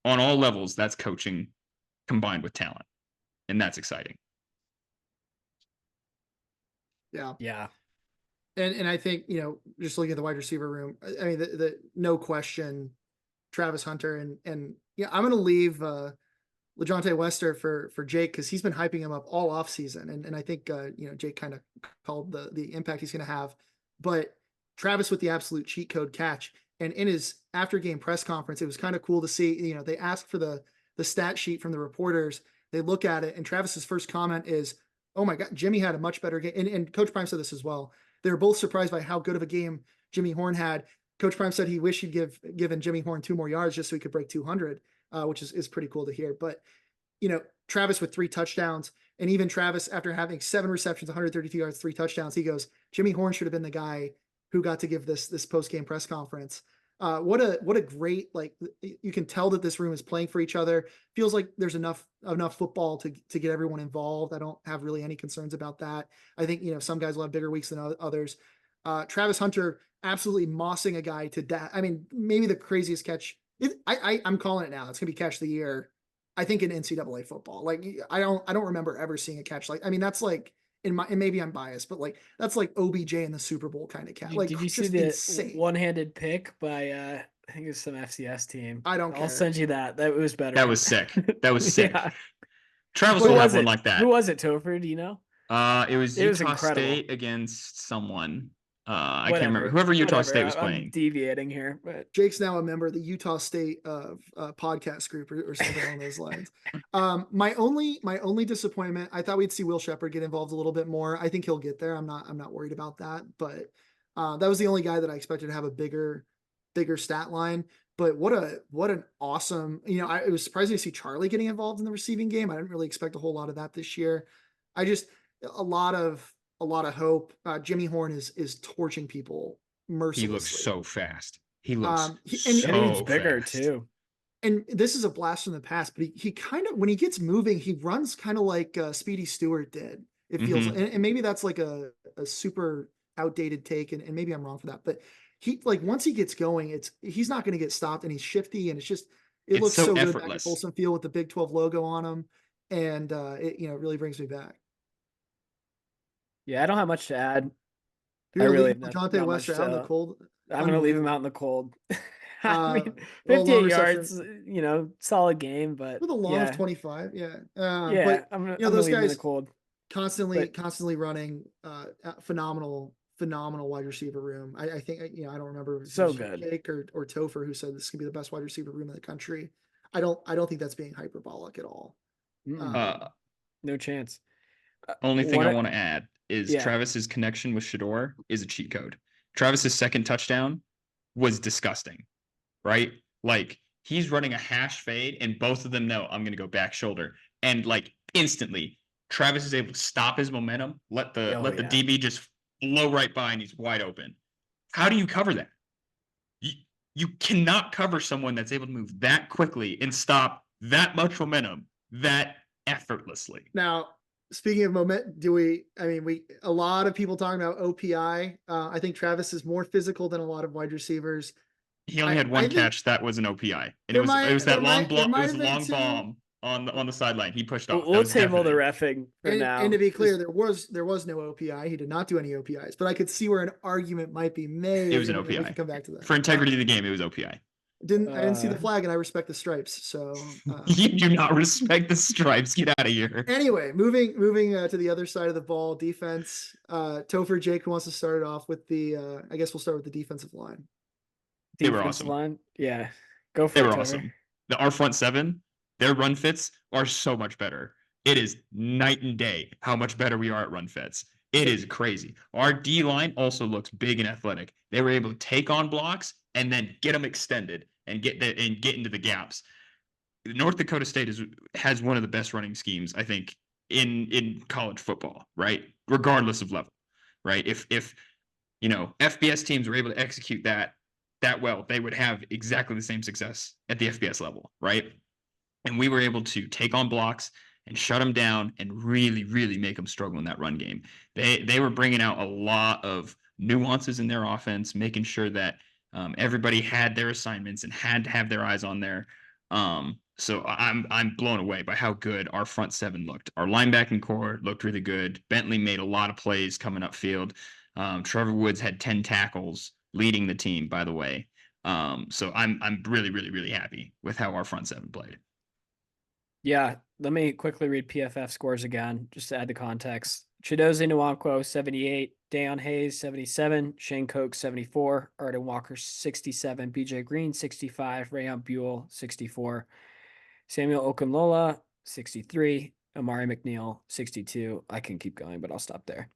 on all levels, that's coaching combined with talent, and that's exciting. Yeah. Yeah. And I think, just looking at the wide receiver room, I mean, the no question, Travis Hunter and I'm going to leave LaJohntay Wester for Jake, because he's been hyping him up all off season. And I think, Jake kind of called the impact he's going to have, but Travis with the absolute cheat code catch. And in his after game press conference, it was kind of cool to see, they asked for the stat sheet from the reporters. They look at it, and Travis's first comment is, "Oh my God, Jimmy had a much better game." And Coach Prime said this as well. They were both surprised by how good of a game Jimmy Horn had. Coach Prime said he wished he'd given Jimmy Horn 2 more yards just so he could break 200, which is pretty cool to hear. But, Travis with 3 touchdowns, and even Travis, after having 7 receptions, 132 yards, 3 touchdowns, he goes, Jimmy Horn should have been the guy who got to give this post-game press conference. What a great, you can tell that this room is playing for each other. Feels like there's enough football to get everyone involved. I don't have really any concerns about that. I think, some guys will have bigger weeks than others. Travis Hunter absolutely mossing a guy to death. I mean, maybe the craziest catch. I'm calling it now. It's gonna be catch of the year, I think, in NCAA football. Like, I don't remember ever seeing a catch like. I mean, that's like and maybe I'm biased, but that's like OBJ in the Super Bowl kind of catch. Like, did you see just the insane. one-handed pick by I think it was some FCS team? I don't I'll care. send you that. That was better. That was sick. That was sick. Yeah. Travis Who will was have one it? like that. Who was it, Topher? Do you know? It was Utah incredible. State against someone. I Whatever. can't remember. Whoever Utah Whatever. State was I'm playing. deviating here, but Jake's now a member of the Utah State podcast group or something along those lines. My only disappointment, I thought we'd see Will Shepherd get involved a little bit more. I think he'll get there. I'm not worried about that, but that was the only guy that I expected to have a bigger stat line. But what an awesome, it was surprising to see Charlie getting involved in the receiving game. I didn't really expect a whole lot of that this year. A lot of hope. Jimmy Horn is torching people mercilessly. He looks so fast. He looks And And he's so bigger fast. too. and this is a blast from the past, but he kind of, when he gets moving, he runs kind of like Speedy Stewart did. It feels, Mhm. and maybe that's like a super outdated take, and maybe I'm wrong for that, but he, like, once he gets going, he's not going to get stopped, and he's shifty, and it It's looks so so good back at effortless. Folsom Field with the Big 12 logo on him, and it really brings me back. Yeah, I don't have much to add. I You're gonna really leave have Jonte not Wester much out in the to. cold. I'm gonna leave him Unbelievable. out in the cold. I mean, Well, 58 long reception yards, solid game, but with a long of yeah, 25. Yeah. yeah, But I'm gonna those leave him in the guys cold. But constantly running, phenomenal wide receiver room. I think, I don't remember if it so was good. Jake or Topher who said this could be the best wide receiver room in the country. I don't think that's being hyperbolic at all. Mm-mm, Uh, no chance. Only thing I One, want to add is yeah. Travis's connection with Shador is a cheat code. Travis's second touchdown was disgusting, right? Like he's running a hash fade, and both of them know I'm going to go back shoulder, and like instantly, Travis is able to stop his momentum, Oh let the yeah. DB just blow right by, and he's wide open. How do you cover that? You, you cannot cover someone that's able to move that quickly and stop that much momentum that effortlessly. Now, speaking of moment, a lot of people talking about OPI. I think Travis is more physical than a lot of wide receivers. He only had I one think catch that was an OPI, and it was that long there block. It might was a have been long two. bomb on the sideline. He pushed off. That We'll was table the definitely. refing for And to now. be clear, there was no OPI. He did not do any OPIs, but I could see where an argument might be It was made, an and we OPI can come back to that. for integrity of the game. It was OPI. I didn't see the Uh, flag, and I respect the stripes. So You do not respect the stripes. Get out of here. anyway, moving to the other side of the ball, defense. Topher, Jake, who wants to start it off with the? I guess we'll start with the defensive line. They were defensive awesome. line. Yeah. Go They for it, were Topher. awesome. Our front seven, their run fits are so much better. It is night and day how much better we are at run fits. It is crazy. Our D line also looks big and athletic. They were able to take on blocks and then get them extended and get into the gaps. North Dakota State has one of the best running schemes, I think, in college football, right? Regardless of level, right? If FBS teams were able to execute that well, they would have exactly the same success at the FBS level, right? And we were able to take on blocks and shut them down and really, really make them struggle in that run game. They were bringing out a lot of nuances in their offense, making sure that everybody had their assignments and had to have their eyes on there. So I'm blown away by how good our front seven looked. Our linebacking core looked really good. Bentley made a lot of plays coming upfield. Trevor Woods had 10 tackles leading the team, by the way. So I'm really, really, really happy with how our front seven played. Yeah, let me quickly read PFF scores again, just to add the context. Chidozie Nwankwo, 78, Deion Hayes, 77, Shane Koch, 74, Arden Walker, 67, BJ Green, 65, Rayon Buell, 64, Samuel Okunlola, 63, Amari McNeil, 62. I can keep going, but I'll stop there.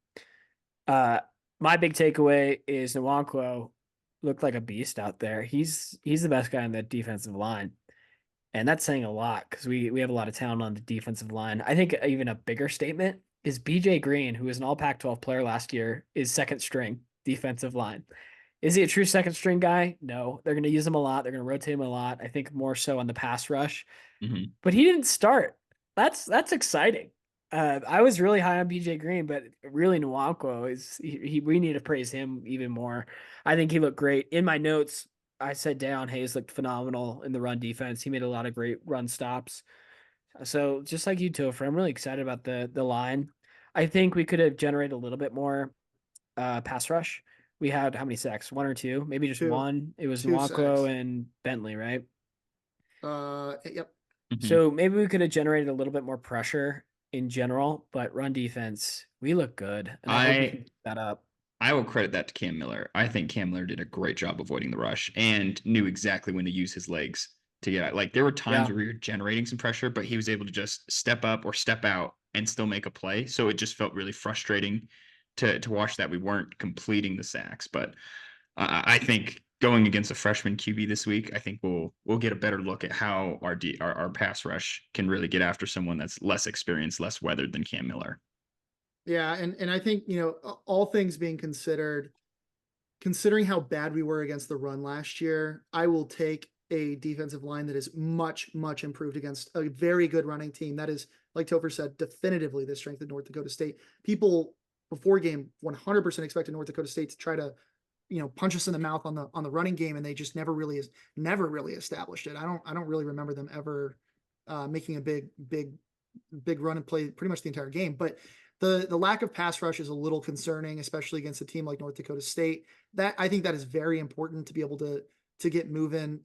My big takeaway is Nwankwo looked like a beast out there. He's the best guy on the defensive line. And that's saying a lot because we have a lot of talent on the defensive line. I think even a bigger statement is BJ Green, who was an all Pac-12 player last year, is second string defensive line. Is he a true second string guy? No. They're going to use him a lot. They're going to rotate him a lot. I think more so on the pass rush. Mm-hmm. But he didn't start. That's exciting. I was really high on BJ Green, but really Nwankwo is we need to praise him even more. I think he looked great. In my notes, I said Deion Hayes looked phenomenal in the run defense. He made a lot of great run stops. So just like you, Topher, I'm really excited about the line. I think we could have generated a little bit more pass rush. We had how many sacks? One or two? Maybe just Two one. It was two sacks. Nwankwo and Bentley, right? Yep. Mm-hmm. So maybe we could have generated a little bit more pressure in general, but run defense, we look good, and I hope we can keep that up. I will credit that to Cam Miller. I think Cam Miller did a great job avoiding the rush and knew exactly when to use his legs to get out. Like there were times where we were generating some pressure, but he was able to just step up or step out and still make a play. So it just felt really frustrating to watch that we weren't completing the sacks. But I think going against a freshman QB this week, I think we'll get a better look at how our pass rush can really get after someone that's less experienced, less weathered than Cam Miller. Yeah, and I think, all things being considered, considering how bad we were against the run last year, I will take a defensive line that is much, much improved against a very good running team. That is, like Topher said, definitively the strength of North Dakota State. People before game 100% expected North Dakota State to try to, punch us in the mouth on the running game, and they just never really established it. I don't really remember them ever making a big run and play pretty much the entire game. But the lack of pass rush is a little concerning, especially against a team like North Dakota State. That I think that is very important to be able to get moving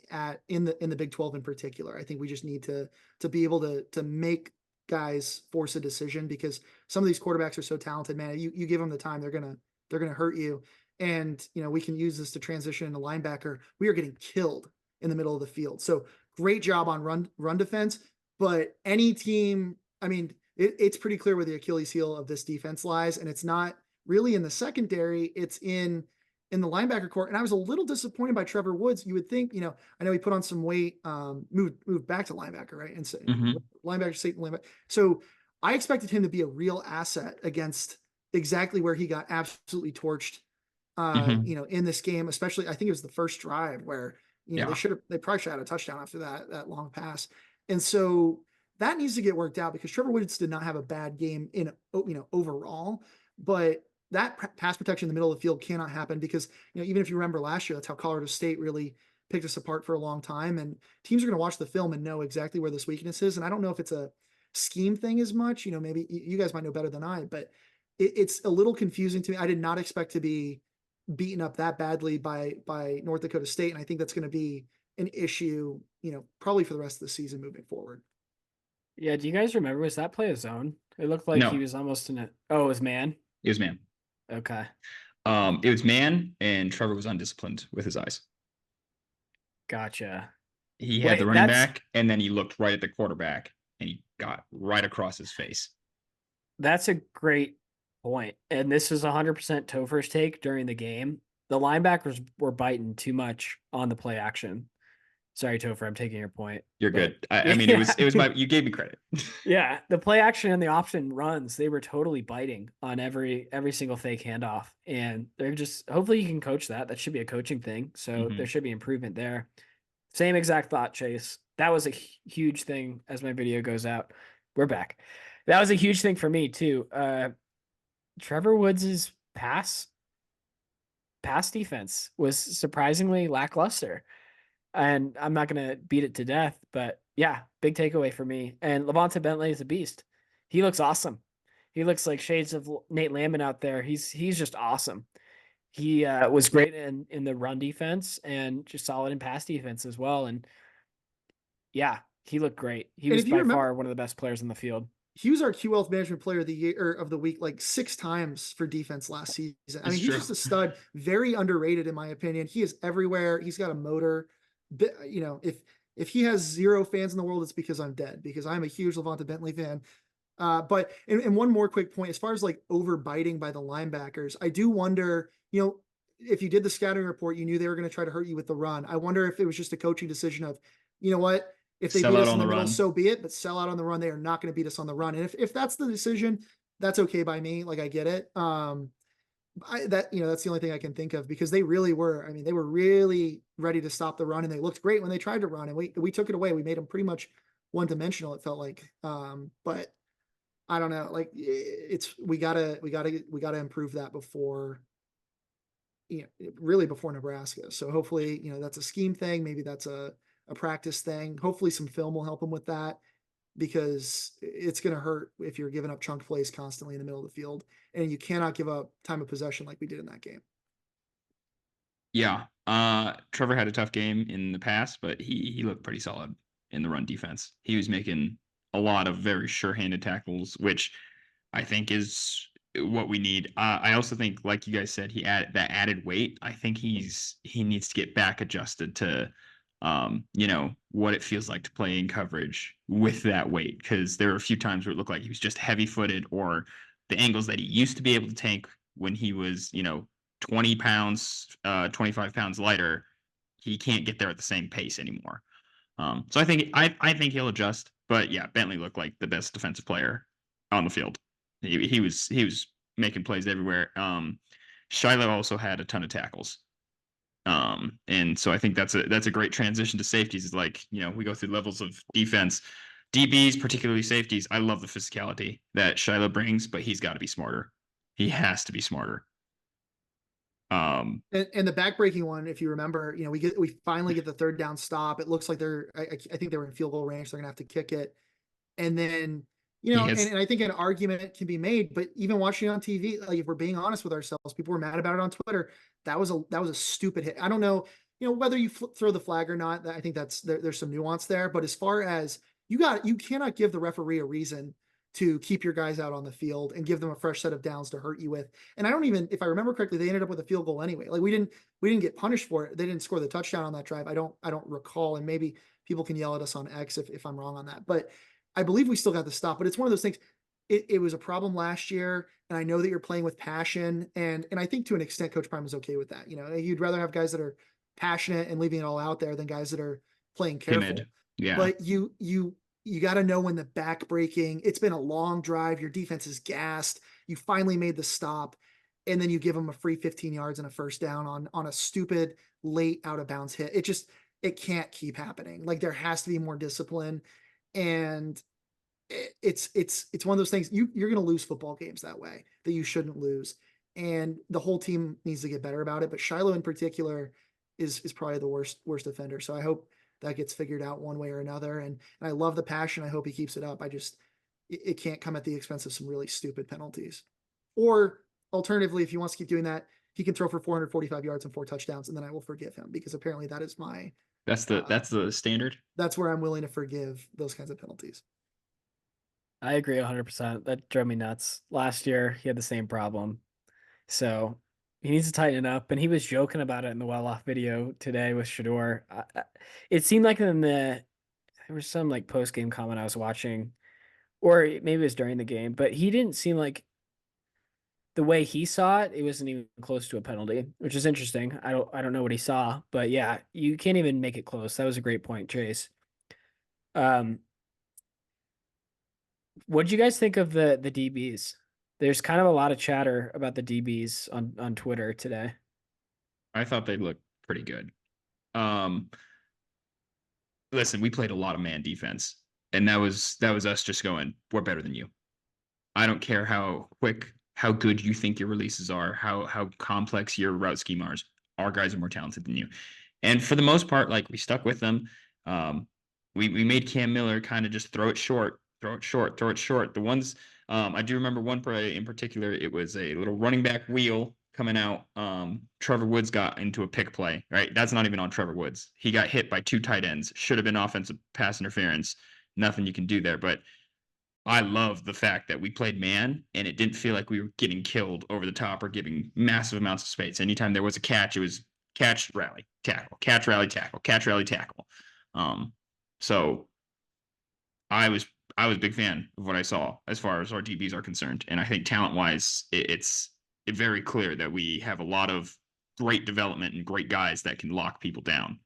in the Big 12 in particular. I think we just need to be able to make guys force a decision, because some of these quarterbacks are so talented, man. You give them the time, they're gonna hurt you. And we can use this to transition into linebacker. We are getting killed in the middle of the field. So great job on run defense. But any team, I mean, it's pretty clear where the Achilles heel of this defense lies, and it's not really in the secondary. It's in the linebacker court. And I was a little disappointed by Trevor Woods. You would think, I know he put on some weight, moved back to linebacker, right? And so linebacker, safety, linebacker. So I expected him to be a real asset against exactly where he got absolutely torched, in this game, especially I think it was the first drive where, they probably should have had a touchdown after that long pass. And so that needs to get worked out, because Trevor Woods did not have a bad game overall, but that pass protection in the middle of the field cannot happen, because, even if you remember last year, that's how Colorado State really picked us apart for a long time. And teams are going to watch the film and know exactly where this weakness is. And I don't know if it's a scheme thing as much, maybe you guys might know better than I, but it's a little confusing to me. I did not expect to be beaten up that badly by North Dakota State. And I think that's going to be an issue, probably for the rest of the season moving forward. Yeah. Do you guys remember, was that play a zone? It looked like he was almost in it. Oh, it was man. It was man. Okay. It was man, and Trevor was undisciplined with his eyes. Gotcha. He had the running back, and then he looked right at the quarterback, and he got right across his face. That's a great point. And this is 100% Topher's take during the game. The linebackers were biting too much on the play action. Sorry, Topher, I'm taking your point. You're good. I mean, it was you gave me credit. Yeah, the play action and the option runs, they were totally biting on every single fake handoff. And they're just, hopefully you can coach that. That should be a coaching thing. So there should be improvement there. Same exact thought, Chase. That was a huge thing as my video goes out. We're back. That was a huge thing for me too. Trevor Woods' pass defense was surprisingly lackluster. And I'm not going to beat it to death, but yeah, big takeaway for me. And Levante Bentley is a beast. He looks awesome. He looks like shades of Nate Landman out there. He's just awesome. He was great in the run defense and just solid in pass defense as well. And yeah, he looked great. He was by far one of the best players in the field. He was our Q Wealth Management Player of the Year or of the week like 6 times for defense last season. I mean, he's just a stud, very underrated in my opinion. He is everywhere. He's got a motor. If he has 0 fans in the world, it's because I'm dead, because I'm a huge Levante Bentley fan. But one more quick point, as far as like overbiting by the linebackers, I do wonder, if you did the scouting report, you knew they were going to try to hurt you with the run. I wonder if it was just a coaching decision of, what, if they beat us in the middle, so be it, but sell out on the run. They are not going to beat us on the run. And if that's the decision, that's okay by me. Like, I get it. That's the only thing I can think of, because they really were, they were really ready to stop the run, and they looked great when they tried to run, and we took it away. We made them pretty much one dimensional, it felt like. But I don't know, like we gotta improve that before, really before Nebraska. So hopefully, that's a scheme thing. Maybe that's a practice thing. Hopefully some film will help them with that, because it's going to hurt if you're giving up chunk plays constantly in the middle of the field, and you cannot give up time of possession like we did in that game. Yeah. Trevor had a tough game in the past, but he looked pretty solid in the run defense. He was making a lot of very sure-handed tackles, which I think is what we need. I also think, like you guys said, he added that added weight. I think he needs to get back adjusted to what it feels like to play in coverage with that weight, because there were a few times where it looked like he was just heavy-footed, or the angles that he used to be able to take when he was 20 pounds 25 pounds lighter, he can't get there at the same pace anymore. So I think he'll adjust. But yeah, Bentley looked like the best defensive player on the field. He was making plays everywhere. Shiloh also had a ton of tackles. And so I think that's a great transition to safeties. Is like, we go through levels of defense. DBs, particularly safeties, I love the physicality that Shiloh brings, but he's got to be smarter. He has to be smarter. And the backbreaking one, if you remember, we finally get the third down stop. It looks like I think they were in field goal range. So they're gonna have to kick it. And then, and I think an argument can be made, but even watching it on TV, like if we're being honest with ourselves, people were mad about it on Twitter. That was a stupid hit. I don't know, whether you throw the flag or not. I think there's some nuance there. But as far as you cannot give the referee a reason to keep your guys out on the field and give them a fresh set of downs to hurt you with. And I don't even, if I remember correctly, they ended up with a field goal anyway. Like we didn't get punished for it. They didn't score the touchdown on that drive. I don't recall. And maybe people can yell at us on X if I'm wrong on that, but I believe we still got the stop. But it's one of those things. It was a problem last year, and I know that you're playing with passion, and I think to an extent, Coach Prime is okay with that. You'd rather have guys that are passionate and leaving it all out there than guys that are playing careful. Timid. Yeah. But you got to know when the back breaking. It's been a long drive. Your defense is gassed. You finally made the stop, and then you give them a free 15 yards and a first down on a stupid late out of bounds hit. It can't keep happening. Like there has to be more discipline, and it's one of those things. You're going to lose football games that way that you shouldn't lose, and the whole team needs to get better about it. But Shiloh in particular is probably the worst offender. So I hope that gets figured out one way or another. And I love the passion. I hope he keeps it up. It can't come at the expense of some really stupid penalties. Or alternatively, if he wants to keep doing that, he can throw for 445 yards and 4 touchdowns, and then I will forgive him, because apparently that is that's the standard. That's where I'm willing to forgive those kinds of penalties. I agree 100%. That drove me nuts. Last year, he had the same problem. So he needs to tighten it up. And he was joking about it in the well-off video today with Shador. It seemed like there was some like post-game comment I was watching, or maybe it was during the game, but he didn't seem like, the way he saw it, it wasn't even close to a penalty, which is interesting. I don't know what he saw, but yeah, you can't even make it close. That was a great point, Chase. What did you guys think of the DBs? There's kind of a lot of chatter about the DBs on Twitter today. I thought they looked pretty good. Listen, we played a lot of man defense, and that was us just going, we're better than you. I don't care how quick, how good you think your releases are, how complex your route scheme are. Our guys are more talented than you. And for the most part, like, we stuck with them. We made Cam Miller kind of just throw it short. The ones, I do remember one play in particular. It was a little running back wheel coming out. Trevor Woods got into a pick play, right? That's not even on Trevor Woods. He got hit by 2 tight ends. Should have been offensive pass interference. Nothing you can do there. But I love the fact that we played man, and it didn't feel like we were getting killed over the top or giving massive amounts of space. Anytime there was a catch, it was catch, rally, tackle, catch, rally, tackle, catch, rally, tackle. So I was a big fan of what I saw as far as our DBs are concerned. And I think talent-wise, it's very clear that we have a lot of great development and great guys that can lock people down.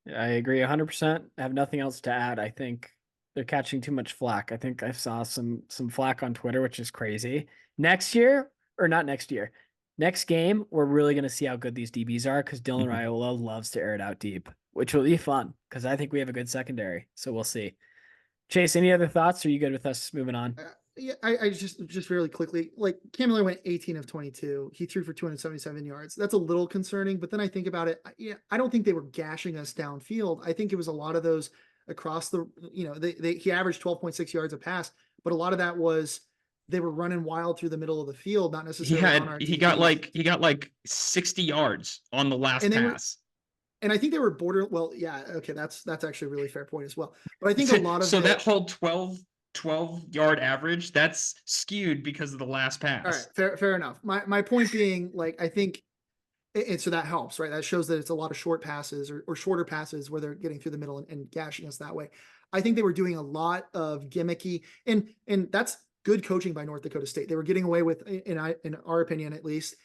I agree 100%. I have nothing else to add. I think they're catching too much flack. I think I saw some flack on Twitter, which is crazy. Next year, or not next year, next game, we're really going to see how good these DBs are, because Dylan Raiola loves to air it out deep, which will be fun, because I think we have a good secondary. So we'll see. Chase, any other thoughts? Or are you good with us moving on? Yeah, I just really quickly, like, Cam Miller went 18 of 22. He threw for 277 yards. That's a little concerning, but then I think about it. I don't think they were gashing us downfield. I think it was a lot of those across the, he averaged 12.6 yards a pass, but a lot of that was they were running wild through the middle of the field, not necessarily he got like 60 yards on the last pass. And I think they were well, yeah, okay, that's actually a really fair point as well. But I think a lot of that whole 12 yard average, that's skewed because of the last pass. All right, fair enough. My point being, like, I think so that helps, right? That shows that it's a lot of short passes or shorter passes where they're getting through the middle and gashing us that way. I think they were doing a lot of gimmicky, and that's good coaching by North Dakota State. They were getting away with, in our opinion at least,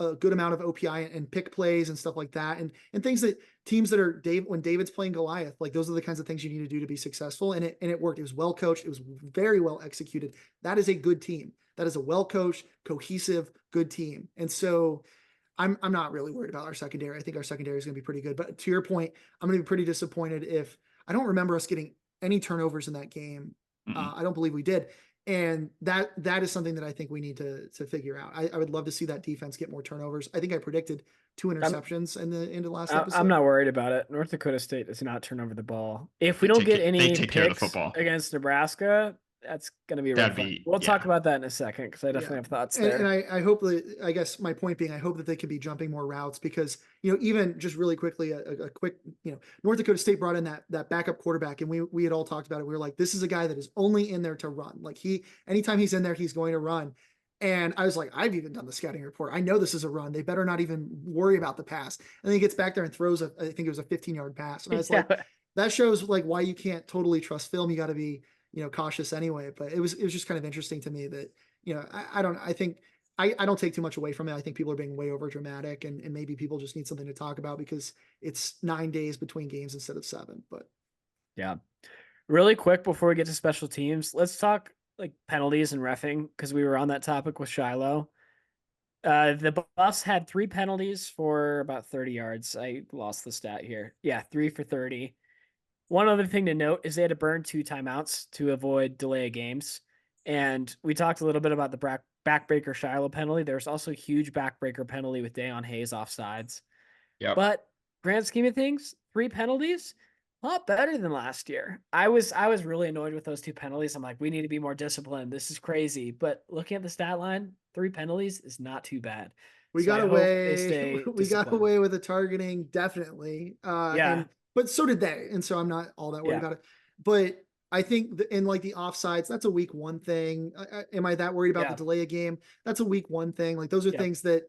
a good amount of OPI and pick plays and stuff like that, and things that teams that are when David's playing Goliath, like, those are the kinds of things you need to do to be successful. And it worked. It was well coached. It was very well executed. That is a good team. That is a well-coached, cohesive, good team. And so I'm not really worried about our secondary. I think our secondary is going to be pretty good. But to your point, I'm going to be pretty disappointed if I don't remember us getting any turnovers in that game. I don't believe we did. And that is something that I think we need to figure out. I would love to see that defense get more turnovers. I think I predicted 2 interceptions in the last episode. I'm not worried about it. North Dakota State does not turn over the ball. If we They don't take get it- they any take care of the picks football. against Nebraska, that's going to be a red That'd flag. be- We'll talk yeah. about that in a second because I definitely have thoughts And there. I hope that, I guess my point being, I hope that they can be jumping more routes because, even just really quickly, a quick, North Dakota State brought in that backup quarterback and we had all talked about it. We were like, this is a guy that is only in there to run. Like anytime he's in there, he's going to run. And I was like, I've even done the scouting report. I know this is a run. They better not even worry about the pass. And then he gets back there and throws I think it was a 15-yard pass. And I was like, that shows like why you can't totally trust film. You got to be, cautious anyway. But it was just kind of interesting to me that, I don't take too much away from it. I think people are being way over dramatic and maybe people just need something to talk about because it's 9 days between games instead of 7. But yeah. Really quick before we get to special teams, let's talk like penalties and reffing because we were on that topic with Shiloh. The Buffs had 3 penalties for about 30 yards. I lost the stat here. Yeah, 3 for 30. One other thing to note is they had to burn 2 timeouts to avoid delay of games. And we talked a little bit about the backbreaker Shiloh penalty. There's also a huge backbreaker penalty with Dayon Hayes offsides. Yep. But grand scheme of things, 3 penalties, a lot better than last year. I was really annoyed with those 2 penalties. I'm like, we need to be more disciplined. This is crazy. But looking at the stat line, 3 penalties is not too bad. We So got I hope they stay away. We got disciplined. away with the targeting, definitely. Yeah. But so did they, and so I'm not all that worried Yeah. about it. But I think in like the offsides, that's a week 1 thing. Am I that worried about the delay of game? That's a week 1 thing. Like those are things that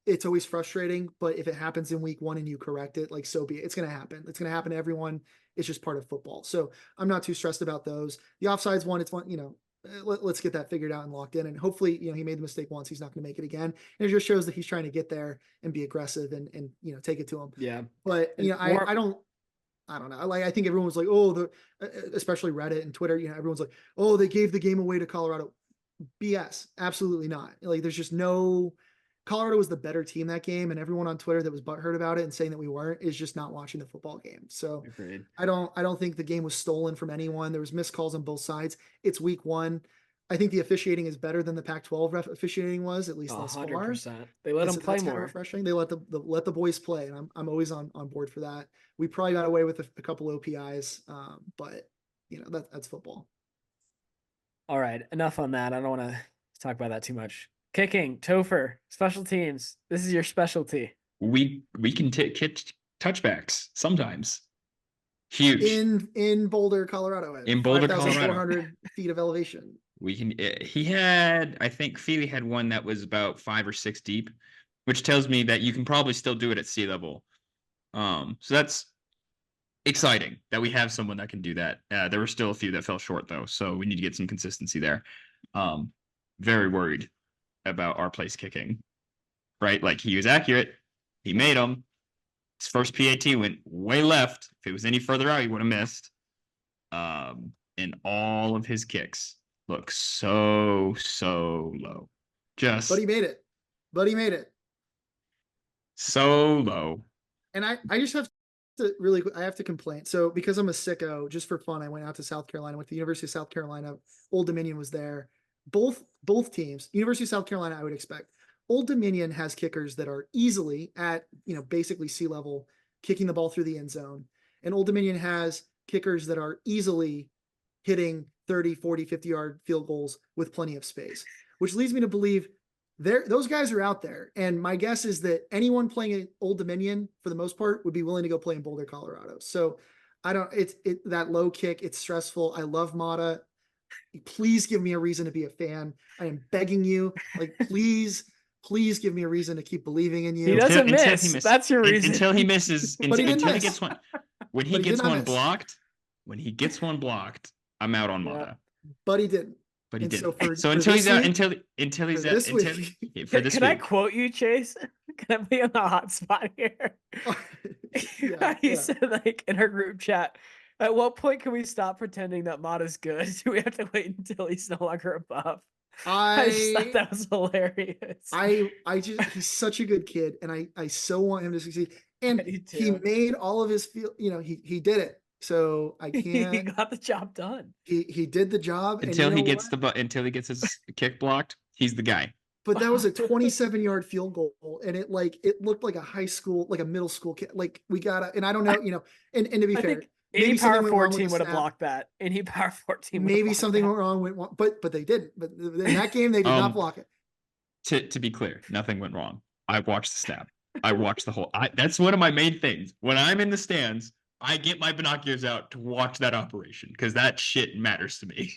it's always frustrating. But if it happens in week 1 and you correct it, like so be it. It's going to happen. It's going to happen to everyone. It's just part of football. So I'm not too stressed about those. The offsides one, it's one. Let's get that figured out and locked in. And hopefully, he made the mistake once. He's not going to make it again. And it just shows that he's trying to get there and be aggressive and take it to him. Yeah. But, I don't know. Like, I think everyone was like, oh, especially Reddit and Twitter, everyone's like, oh, they gave the game away to Colorado. BS. Absolutely not. Like, there's just Colorado was the better team that game. And everyone on Twitter that was butthurt about it and saying that we weren't is just not watching the football game. So agreed. I don't think the game was stolen from anyone. There was missed calls on both sides. It's week 1. I think the officiating is better than the Pac-12 officiating was, at least thus far. 100%. They let them play that's more. Kind of refreshing. They let the boys play, and I'm always on board for that. We probably got away with a couple OPIs, but that's football. All right, enough on that. I don't want to talk about that too much. Kicking, Topher, special teams. This is your specialty. We can take touchbacks sometimes. Huge in Boulder, Colorado. In Boulder, Colorado, 5,400 feet of elevation. We can. He had, I think, Feely had one that was about 5 or 6 deep, which tells me that you can probably still do it at sea level. So that's exciting that we have someone that can do that. There were still a few that fell short though, so we need to get some consistency there. Very worried about our place kicking. Right, like he was accurate. He made them. His first PAT went way left. If it was any further out, he would have missed. And all of his kicks look so low. But he made it. So low. And I just have to really, I have to complain. So because I'm a sicko, just for fun, I went out to South Carolina, went to the University of South Carolina. Old Dominion was there. Both teams, University of South Carolina, I would expect. Old Dominion has kickers that are easily at, basically sea level, kicking the ball through the end zone. And Old Dominion has kickers that are easily hitting 30, 40, 50-yard field goals with plenty of space, which leads me to believe those guys are out there. And my guess is that anyone playing at Old Dominion, for the most part, would be willing to go play in Boulder, Colorado. So that low kick, it's stressful. I love Mata. Please give me a reason to be a fan. I am begging you, like, please give me a reason to keep believing in you. He doesn't miss. That's your reason. Until he misses. But he didn't until miss. he gets one. When he gets one blocked, I'm out on Mata. But he didn't. But he did. So until he's out, until this for this week. Can I quote you, Chase? Can I be on the hot spot here? He said, like, in our group chat, at what point can we stop pretending that Mata's good? Do we have to wait until he's no longer a buff? I just thought I that was hilarious. I just he's such a good kid, and I so want him to succeed. And I do he too. made all of his feel, he did it. So I He can't. got the job done. He did the job, and you know what? Until he gets his kick blocked, he's the guy. But that was a 27-yard field goal, and it looked like a high school, like a middle school kid. Like we gotta, and I don't know, and to be I fair, think any maybe Power something went 4 wrong with team the would have snap. blocked that. Any Power 4 team would have Maybe blocked something that. went wrong but they didn't. But in that game, they did not block it. To be clear, nothing went wrong. I watched the snap. I watched the whole. That's one of my main things. When I'm in the stands, I get my binoculars out to watch that operation because that shit matters to me.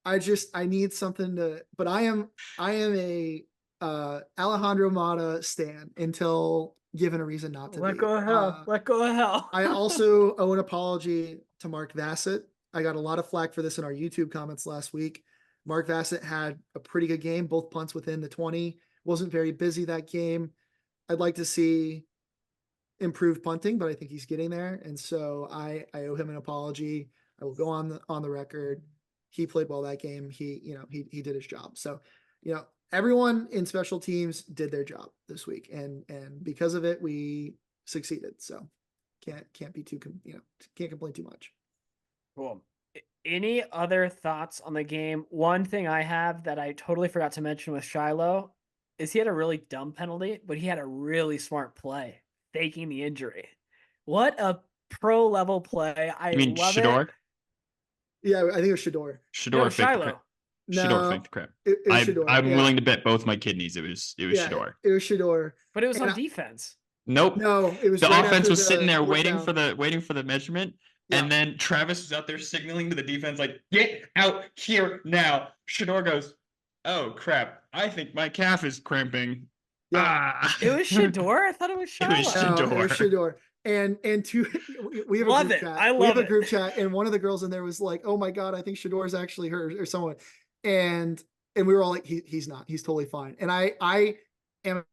I need something to, but I am a Alejandro Mata stan until given a reason not to Let be. go of hell. Let go of hell. I also owe an apology to Mark Vassett. I got a lot of flack for this in our YouTube comments last week. Mark Vassett had a pretty good game, both punts within the 20. Wasn't very busy that game. I'd like to see improved punting, but I think he's getting there. And so I owe him an apology. I will go on the record. He played well that game. He did his job. So, everyone in special teams did their job this week, and because of it, we succeeded. So can't be too can't complain too much. Cool. Any other thoughts on the game? One thing I have that I totally forgot to mention with Shiloh is he had a really dumb penalty, but he had a really smart play, faking the injury. What a pro level play. I You mean love Shador? it. Yeah, I think it was Shador. Shador No, faked the Shiloh. crap. No, Shador faked the crap. It was Shador. I'm Yeah. willing to bet both my kidneys. It was Shador. It was Shador. But it was And on defense. Nope. No, it was The right offense after was sitting the there fourth waiting for the measurement. Yeah. And then Travis was out there signaling to the defense, like, get out here now. Shador goes, oh, crap. I think my calf is cramping. Yeah. Ah. It was Shador? I thought it was Shiloh. It was No, it was Shador. Shador. And we have a Love group it. chat. I We have love a it. group chat, and one of the girls in there was like, "Oh my god, I think Shador is actually hurt or someone," and we were all like, "He's not. He's totally fine." And I am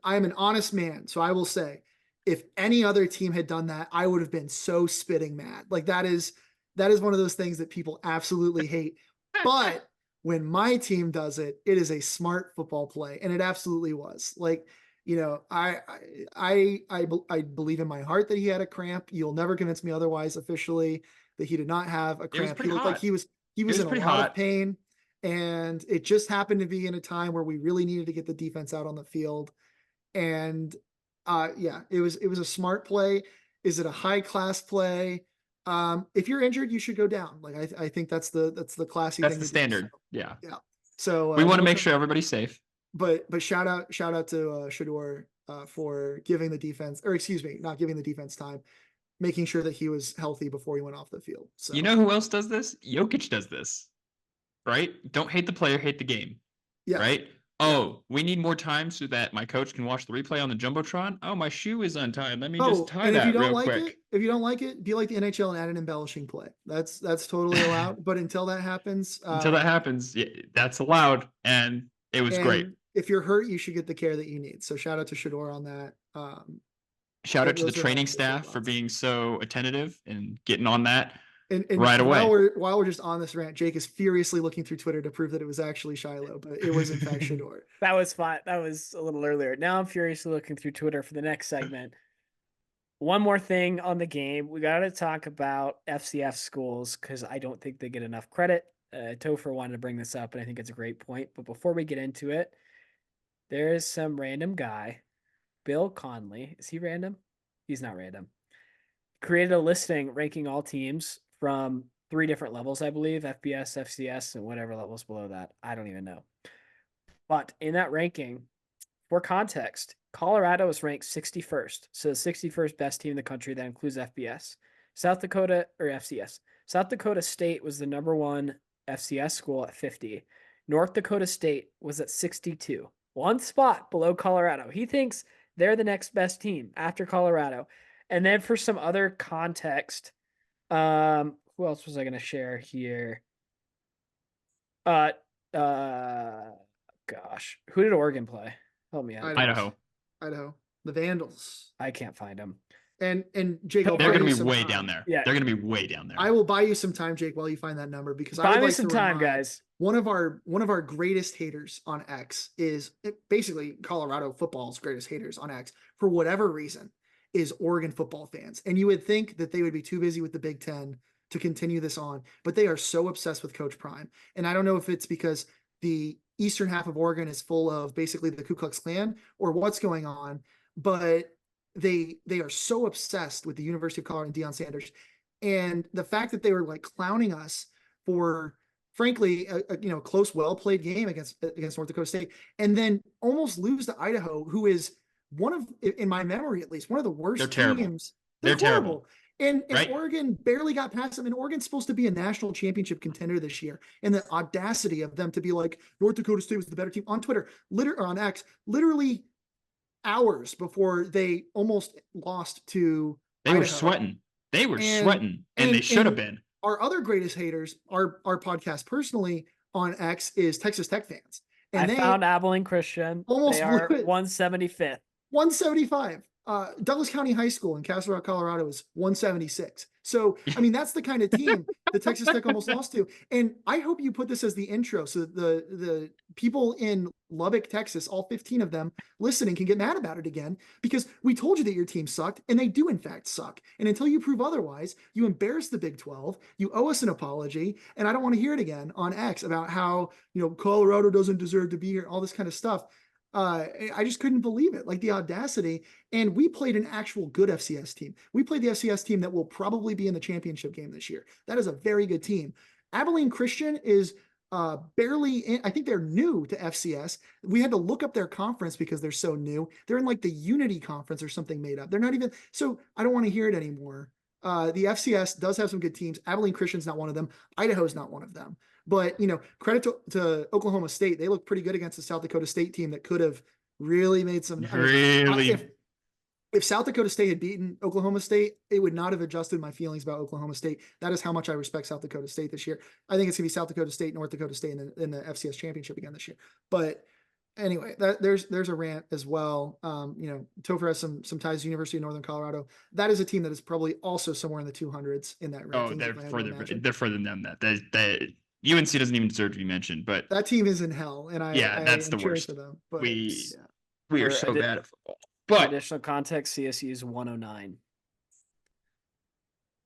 an honest man, so I will say, if any other team had done that, I would have been so spitting mad. Like that is one of those things that people absolutely hate. But when my team does it, it is a smart football play, and it absolutely was. Like, I believe in my heart that he had a cramp. You'll never convince me otherwise officially that he did not have a cramp. He looked like he was in a lot of pain, and it just happened to be in a time where we really needed to get the defense out on the field. And it was a smart play. Is it a high class play? If you're injured, you should go down. Like I think that's the classy thing. That's the standard. Yeah. So we want to make sure everybody's safe. But shout out to Shador for giving the defense, or excuse me, not giving the defense time, making sure that he was healthy before he went off the field. So you know who else does this? Jokic does this, right? Don't hate the player, hate the game. Yeah. Right? Oh, we need more time so that my coach can watch the replay on the Jumbotron. Oh, my shoe is untied. Let me just tie that real quick. If you don't like it, be like the NHL and add an embellishing play. That's totally allowed. But until that happens, yeah, that's allowed, and it was great. If you're hurt, you should get the care that you need. So shout out to Shador on that. Shout out to the training staff for being so attentive and getting on that. And right away. While we're just on this rant, Jake is furiously looking through Twitter to prove that it was actually Shiloh, but it was in fact Shador. That was fine. That was a little earlier. Now I'm furiously looking through Twitter for the next segment. One more thing on the game. We got to talk about FCF schools because I don't think they get enough credit. Topher wanted to bring this up, and I think it's a great point. But before we get into it, there is some random guy, Bill Conley. Is he random? He's not random. Created a listing ranking all teams from 3 different levels, I believe, FBS, FCS, and whatever levels below that. I don't even know. But in that ranking, for context, Colorado is ranked 61st. So the 61st best team in the country. That includes FBS. South Dakota, or FCS. South Dakota State was the number 1 FCS school at 50. North Dakota State was at 62. 1 spot below Colorado. He thinks they're the next best team after Colorado. And then for some other context, who else was I going to share here? Gosh, who did Oregon play? Help me out. Idaho. The Vandals. I can't find them. And Jake, I'll They're buy going you to be some way time. down there. Yeah. They're going to be way down there. I will buy you some time, Jake, while you find that number, because I Buy would me like some to time, remind guys. one of our greatest haters on X is basically Colorado football's greatest haters on X for whatever reason is Oregon football fans. And you would think that they would be too busy with the Big Ten to continue this on, but they are so obsessed with Coach Prime. And I don't know if it's because the eastern half of Oregon is full of basically the Ku Klux Klan or what's going on, but they are so obsessed with the University of Colorado and Deion Sanders. And the fact that they were like clowning us for, frankly, a close, well-played game against North Dakota State, and then almost lose to Idaho, who is one of, in my memory at least, one of the worst They're terrible. teams. They're horrible. terrible. And Right? Oregon barely got past them. And Oregon's supposed to be a national championship contender this year. And the audacity of them to be like, North Dakota State was the better team on Twitter, or on X, literally hours before they almost lost to They Idaho. were sweating. They were sweating, and they should have been. Our other greatest haters, our podcast personally on X, is Texas Tech fans. And I found Abilene Christian. almost They are blew it. 175th. 175. Douglas County High School in Castle Rock, Colorado is 176. So, I mean, that's the kind of team that Texas Tech almost lost to. And I hope you put this as the intro so that the people in Lubbock, Texas, all 15 of them listening can get mad about it again, because we told you that your team sucked, and they do in fact suck. And until you prove otherwise, you embarrass the Big 12. You owe us an apology. And I don't want to hear it again on X about how, Colorado doesn't deserve to be here, all this kind of stuff. I just couldn't believe it, like the audacity. And we played an actual good FCS team. We played the FCS team that will probably be in the championship game this year. That is a very good team. Abilene Christian is barely in, I think they're new to FCS. We had to look up their conference because they're so new. They're in like the Unity Conference or something made up. They're not even, so I don't want to hear it anymore. The FCS does have some good teams. Abilene Christian's not one of them. Idaho's not one of them. But, credit to Oklahoma State. They looked pretty good against the South Dakota State team that could have really made some. If South Dakota State had beaten Oklahoma State, it would not have adjusted my feelings about Oklahoma State. That is how much I respect South Dakota State this year. I think it's going to be South Dakota State, North Dakota State in the FCS championship again this year. But anyway, there's a rant as well. Topher has some ties to University of Northern Colorado. That is a team that is probably also somewhere in the 200s in that ranking. Oh, they're further than that. That UNC doesn't even deserve to be mentioned, but that team is in hell, and that's the worst. For them, but we are so bad at football. But additional context, CSU is 109.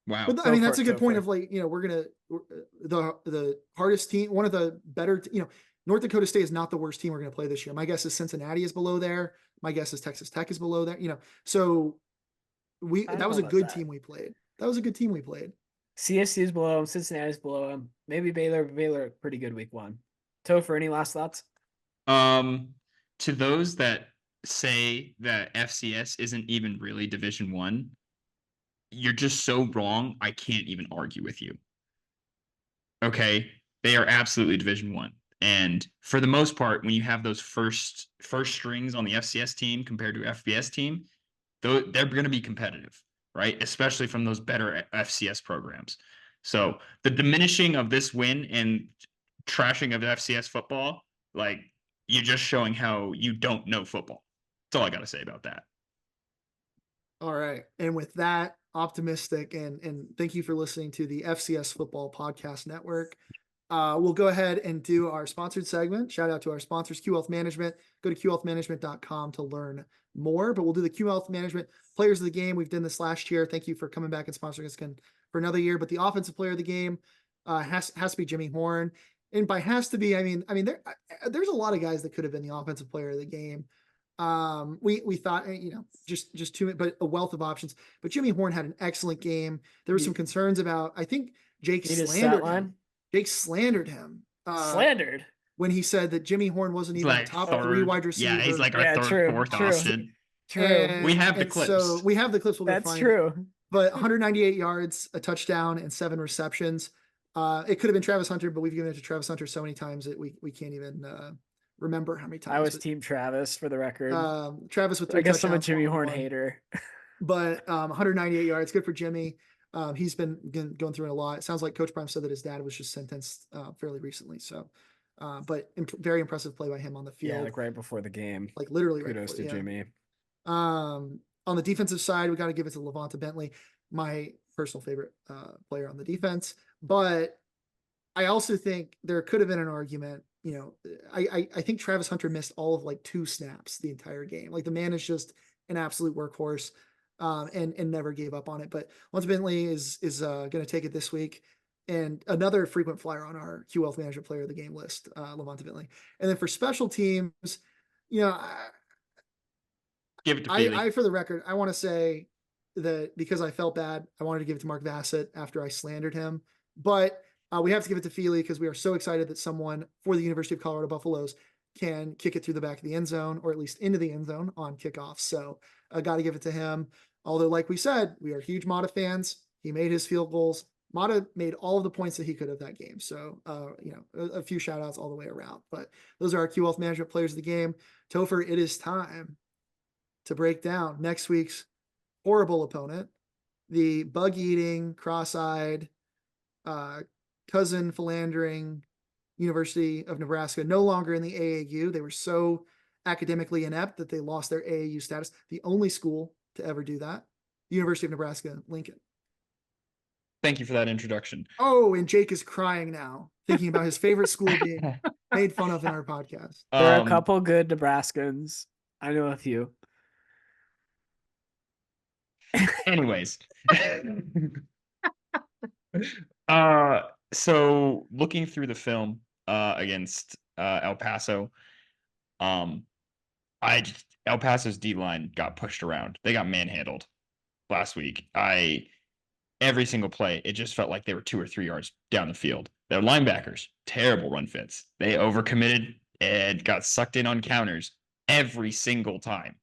Wow. But I mean, that's a good point of like, we're going to, the hardest team, one of the better, North Dakota State is not the worst team we're going to play this year. My guess is Cincinnati is below there. My guess is Texas Tech is below there, so that was a good team we played. That was a good team we played. CSU is below him. Cincinnati's below him. Maybe Baylor, pretty good week one. Topher, any last thoughts? To those that say that FCS isn't even really Division I, you're just so wrong. I can't even argue with you. Okay, they are absolutely Division I, and for the most part, when you have those first strings on the FCS team compared to FBS team, they're going to be competitive, right? Especially from those better FCS programs. So the diminishing of this win and trashing of FCS football, like, you're just showing how you don't know football. That's all I got to say about that. All right. And with that, optimistic, and thank you for listening to the FCS Football Podcast Network. We'll go ahead and do our sponsored segment. Shout out to our sponsors, Q Health Management. Go to qhealthmanagement.com to learn more, but we'll do the Q Health Management Players of the Game. We've done this last year. Thank you for coming back and sponsoring us again for another year. But the Offensive Player of the Game has to be Jimmy Horn. And by has to be, I mean, there's a lot of guys that could have been the Offensive Player of the Game. We thought, just two, but a wealth of options. But Jimmy Horn had an excellent game. There were some concerns about, I think Jake slandered him. Jake slandered him. Slandered when he said that Jimmy Horn wasn't even like top three wide receiver. Yeah, he's like our fourth option. True. We have the clips. So we have the clips. That's true. But 198 yards, a touchdown, and 7 receptions. It could have been Travis Hunter, but we've given it to Travis Hunter so many times that we can't even remember how many times. I was team Travis for the record. Travis with 3 I guess I'm a touchdowns, Jimmy Horn hater. But 198 yards, good for Jimmy. He's been going through it a lot. It sounds like Coach Prime said that his dad was just sentenced fairly recently. So, but very impressive play by him on the field. Yeah, like right before the game. Like literally. Kudos to Jimmy. On On the defensive side, we got to give it to Levanta Bentley, my personal favorite player on the defense. But I also think there could have been an argument. I think Travis Hunter missed all of like 2 snaps the entire game. Like the man is just an absolute workhorse, and never gave up on it. But Levanta Bentley is going to take it this week. And another frequent flyer on our Q Wealth Management Player of the Game list, Levanta Bentley. And then for special teams, Give it to Feely. for the record, I want to say that because I felt bad, I wanted to give it to Mark Bassett after I slandered him. But we have to give it to Feely because we are so excited that someone for the University of Colorado Buffaloes can kick it through the back of the end zone, or at least into the end zone on kickoff. So I got to give it to him. Although, like we said, we are huge Mata fans. He made his field goals. Mata made all of the points that he could of that game. So, a few shout outs all the way around. But those are our Q Wealth Management players of the game. Topher, it is time to break down next week's horrible opponent, the bug-eating, cross-eyed, cousin philandering University of Nebraska, no longer in the AAU. They were so academically inept that they lost their AAU status. The only school to ever do that, the University of Nebraska, Lincoln. Thank you for that introduction. Oh, and Jake is crying now, thinking about his favorite school being made fun of in our podcast. There are a couple good Nebraskans. I know a few. Anyways. So looking through the film against El Paso, El Paso's D line got pushed around. They got manhandled last week. Every single play, it just felt like they were 2 or 3 yards down the field. Their linebackers, terrible run fits. They overcommitted and got sucked in on counters every single time.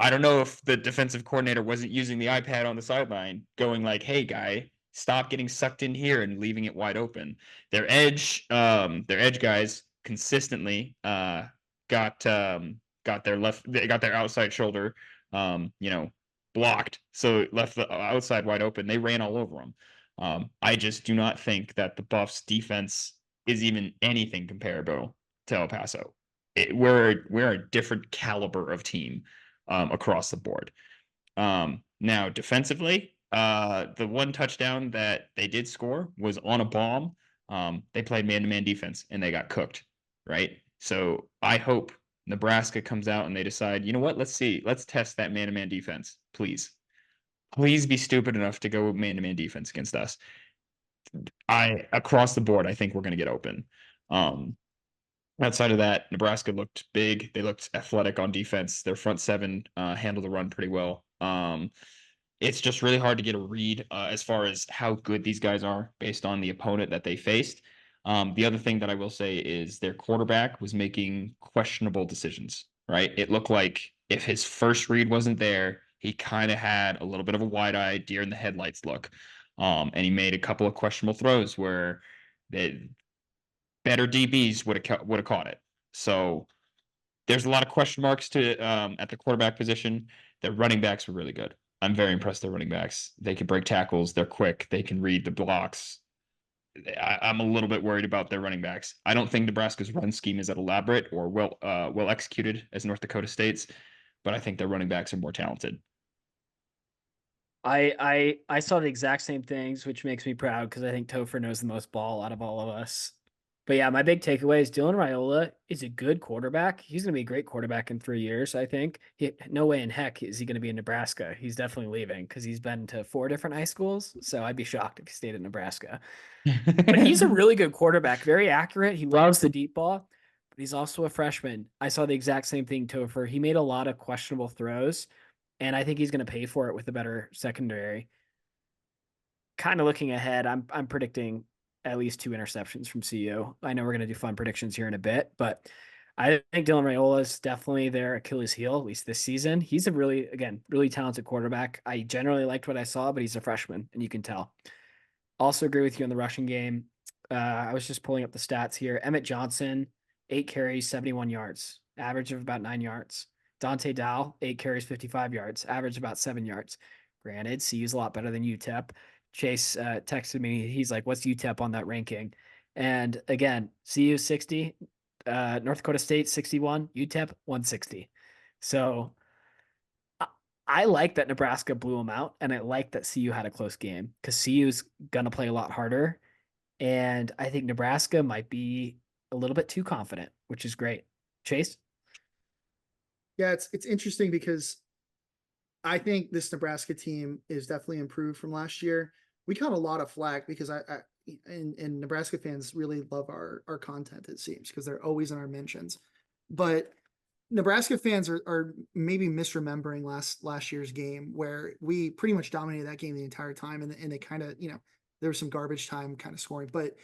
I don't know if the defensive coordinator wasn't using the iPad on the sideline, going like, "Hey, guy, stop getting sucked in here and leaving it wide open." Their edge guys consistently got their outside shoulder, blocked, so it left the outside wide open. They ran all over them. I just do not think that the Buffs defense is even anything comparable to El Paso. We're a different caliber of team across the board. Now defensively, the one touchdown that they did score was on a bomb. They played man-to-man defense and they got cooked, right? So I hope Nebraska comes out and they decide, you know what, let's test that man-to-man defense. Please be stupid enough to go man-to-man defense against us. Across the board, I think we're going to get open. Outside of that, Nebraska looked big. They looked athletic on defense. Their front seven handled the run pretty well. It's just really hard to get a read as far as how good these guys are based on the opponent that they faced. The other thing that I will say is their quarterback was making questionable decisions, right? It looked like if his first read wasn't there, he kind of had a little bit of a wide-eyed deer in the headlights look. And he made a couple of questionable throws where better DBs would have caught it. So there's a lot of question marks at the quarterback position. Their running backs were really good. I'm very impressed with their running backs. They can break tackles. They're quick. They can read the blocks. I'm a little bit worried about their running backs. I don't think Nebraska's run scheme is that elaborate or well executed as North Dakota State's, but I think their running backs are more talented. I saw the exact same things, which makes me proud because I think Topher knows the most ball out of all of us. But yeah, my big takeaway is Dylan Raiola is a good quarterback. He's going to be a great quarterback in 3 years, I think. No way in heck is he going to be in Nebraska. He's definitely leaving because he's been to 4 different high schools. So I'd be shocked if he stayed in Nebraska. But he's a really good quarterback, very accurate. He loves the deep ball, but he's also a freshman. I saw the exact same thing, Topher. He made a lot of questionable throws, and I think he's going to pay for it with a better secondary. Kind of looking ahead, I'm predicting at least 2 interceptions from CU. I know we're going to do fun predictions here in a bit, but I think Dylan Raiola is definitely their Achilles heel, at least this season. He's a really talented quarterback. I generally liked what I saw, but he's a freshman, and you can tell. Also agree with you on the rushing game. I was just pulling up the stats here. Emmett Johnson, 8 carries, 71 yards, average of about 9 yards. Dante Dow, 8 carries, 55 yards, average about 7 yards. Granted, CU's a lot better than UTEP. Chase texted me. He's like, what's UTEP on that ranking? And again, CU 60, North Dakota State 61, UTEP 160. So I like that Nebraska blew them out, and I like that CU had a close game because CU's gonna play a lot harder, and I think Nebraska might be a little bit too confident, which is great. Chase? Yeah, it's interesting because I think this Nebraska team is definitely improved from last year. We caught a lot of flack because and Nebraska fans really love our content, it seems, because they're always in our mentions. But Nebraska fans are maybe misremembering last year's game where we pretty much dominated that game the entire time, and they kind of, there was some garbage time kind of scoring. But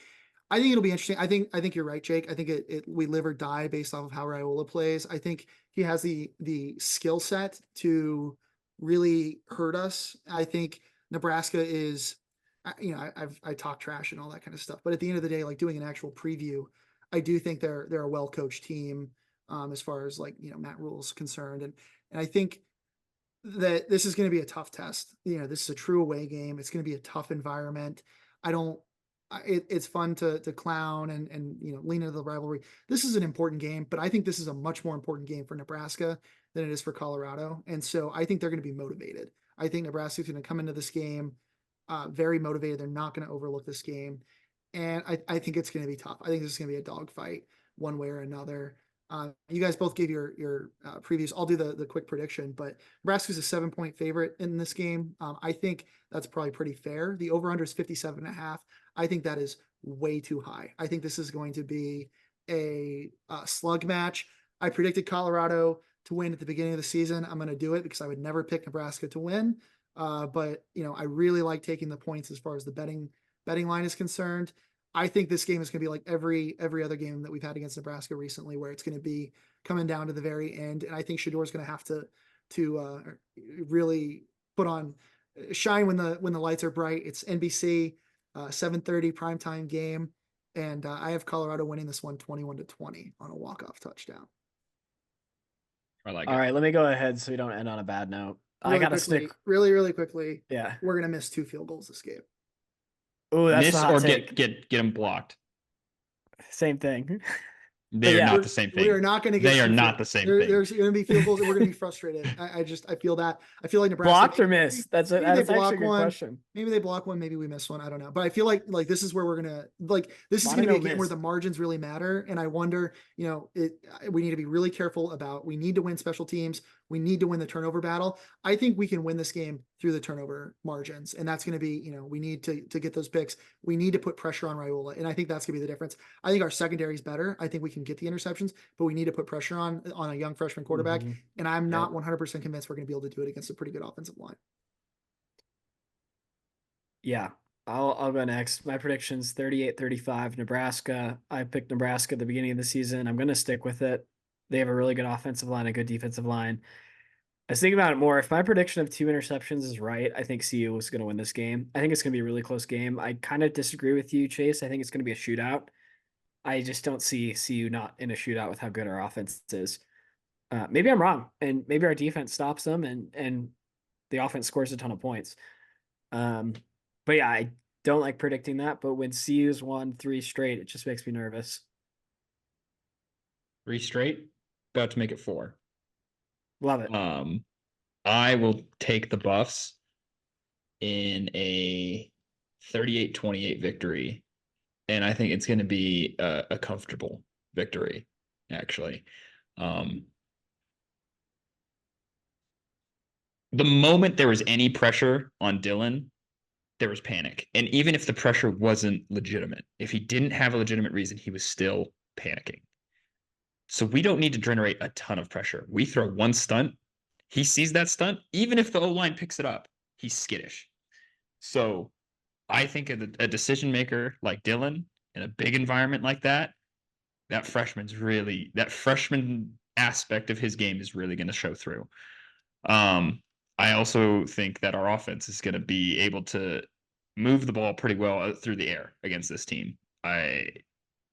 I think it'll be interesting. I think you're right, Jake. I think we live or die based off of how Raiola plays. I think he has the skill set to really hurt us. I think Nebraska is, I talk trash and all that kind of stuff, but at the end of the day, like doing an actual preview, I do think they're a well coached team, as far as like Matt Rule's concerned, and I think that this is going to be a tough test. This is a true away game. It's going to be a tough environment. I don't. It's fun to clown and lean into the rivalry. This is an important game, but I think this is a much more important game for Nebraska than it is for Colorado, and so I think they're going to be motivated. I think Nebraska's going to come into this game very motivated. They're not going to overlook this game, and I think it's going to be tough. I think this is going to be a dogfight one way or another. You guys both gave your previews. I'll do the quick prediction, but Nebraska's a 7-point favorite in this game. I think that's probably pretty fair. The over-under is 57.5. I think that is way too high. I think this is going to be a slug match. I predicted Colorado to win at the beginning of the season. I'm going to do it because I would never pick Nebraska to win. But I really like taking the points as far as the betting line is concerned. I think this game is going to be like every other game that we've had against Nebraska recently, where it's going to be coming down to the very end. And I think Shador's going to have to really put on shine when the lights are bright. It's NBC, 7:30 primetime game, and I have Colorado winning this one 21-20 on a walk-off touchdown. I like All it. right, let me go ahead so we don't end on a bad note. Really I gotta quickly, stick. really quickly. Yeah. We're gonna miss 2 field goals this game. Oh, that's the Miss hot or take. get them blocked. Same thing. They are yeah, not the same thing. We are not going to get. They are not the same thing. There's going to be field goals, and we're going to be frustrated. I feel that. I feel like Nebraska blocked or missed. That's actually a good question. Maybe they block one. Maybe we miss one. I don't know. But I feel like this is where we're gonna this is going to be a game where the margins really matter. And I wonder, we need to be really careful about. We need to win special teams. We need to win the turnover battle. I think we can win this game through the turnover margins, and that's going to be, we need to get those picks. We need to put pressure on Raiola, and I think that's going to be the difference. I think our secondary is better. I think we can get the interceptions, but we need to put pressure on a young freshman quarterback. Mm-hmm. And I'm not 100% convinced we're going to be able to do it against a pretty good offensive line. Yeah, I'll go next. My prediction's 38-35 Nebraska. I picked Nebraska at the beginning of the season. I'm going to stick with it. They have a really good offensive line, a good defensive line. I was thinking about it more. If my prediction of 2 interceptions is right, I think CU is going to win this game. I think it's going to be a really close game. I kind of disagree with you, Chase. I think it's going to be a shootout. I just don't see CU not in a shootout with how good our offense is. Maybe I'm wrong, and maybe our defense stops them, and the offense scores a ton of points. But yeah, I don't like predicting that. But when CU's won 3 straight, it just makes me nervous. 3 straight, about to make it 4. Love it. I will take the Buffs in a 38-28 victory, and I think it's going to be a comfortable victory, actually. The moment there was any pressure on Dylan, there was panic. And even if the pressure wasn't legitimate, if he didn't have a legitimate reason, he was still panicking. So we don't need to generate a ton of pressure. We throw one stunt, he sees that stunt, even if the O-line picks it up, he's skittish. So I think a decision maker like Dylan in a big environment like that freshman aspect of his game is really going to show through. I also think that our offense is going to be able to move the ball pretty well through the air against this team.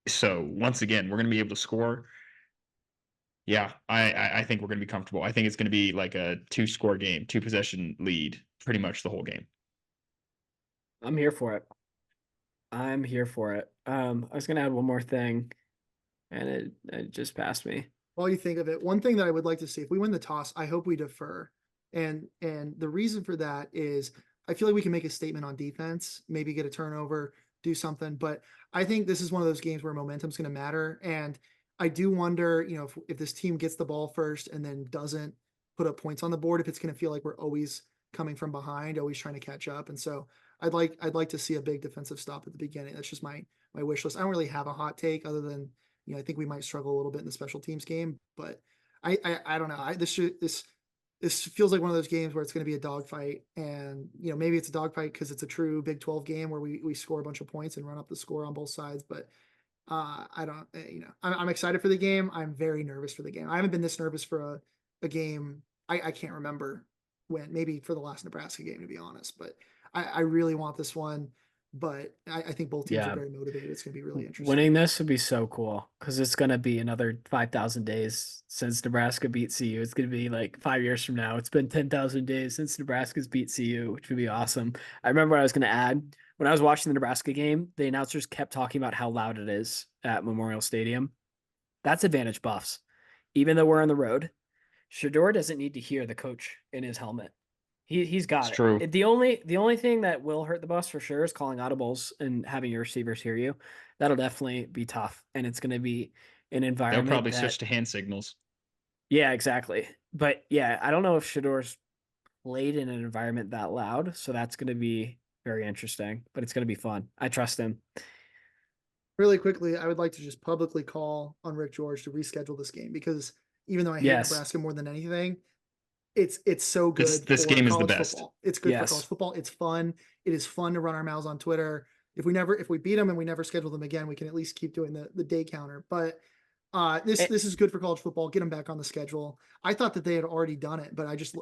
So once again, we're going to be able to score. Yeah, I think we're going to be comfortable. I think it's going to be like a 2-score game, 2-possession lead, pretty much the whole game. I'm here for it. I was going to add one more thing, and it just passed me. While you think of it, one thing that I would like to see, if we win the toss, I hope we defer And the reason for that is I feel like we can make a statement on defense, maybe get a turnover, do something. But I think this is one of those games where momentum's going to matter. And I do wonder, if this team gets the ball first and then doesn't put up points on the board, if it's going to feel like we're always coming from behind, always trying to catch up. And so I'd like to see a big defensive stop at the beginning. That's just my wish list. I don't really have a hot take other than, I think we might struggle a little bit in the special teams game, but I don't know. This feels like one of those games where it's going to be a dogfight, and maybe it's a dogfight because it's a true Big 12 game where we score a bunch of points and run up the score on both sides. But I don't, I'm excited for the game. I'm very nervous for the game. I haven't been this nervous for a game. I can't remember when, maybe for the last Nebraska game, to be honest. But I really want this one. But I think both teams are very motivated. It's going to be really interesting. Winning this would be so cool because it's going to be another 5,000 days since Nebraska beat CU. It's going to be like 5 years from now. It's been 10,000 days since Nebraska's beat CU, which would be awesome. I remember what I was going to add. When I was watching the Nebraska game, the announcers kept talking about how loud it is at Memorial Stadium. That's advantage buffs. Even though we're on the road, Shedeur doesn't need to hear the coach in his helmet. He's got it. True. The only thing that will hurt the bus for sure is calling audibles and having your receivers hear you. That'll definitely be tough, and it's going to be an environment. They'll probably switch to hand signals. Yeah, exactly. But yeah, I don't know if Shedeur's played in an environment that loud, so that's going to be very interesting. But it's going to be fun. I trust him. Really quickly, I would like to just publicly call on Rick George to reschedule this game because even though I hate Nebraska more than anything, it's so good. This game is the best. Football. It's good for college football. It's fun. It is fun to run our mouths on Twitter. If we beat them and we never schedule them again, we can at least keep doing the day counter. But this is good for college football. Get them back on the schedule. I thought that they had already done it, but I just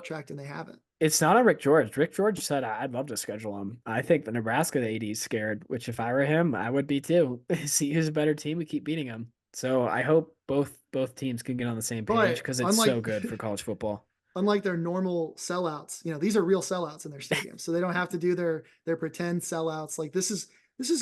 checked and they haven't. It's not on Rick George. Rick George said I'd love to schedule him. I think the Nebraska AD is scared, which if I were him, I would be too. See who's a better team. We keep beating them. So I hope both teams can get on the same page because it's so good for college football. Unlike their normal sellouts, these are real sellouts in their stadium, so they don't have to do their pretend sellouts. Like this is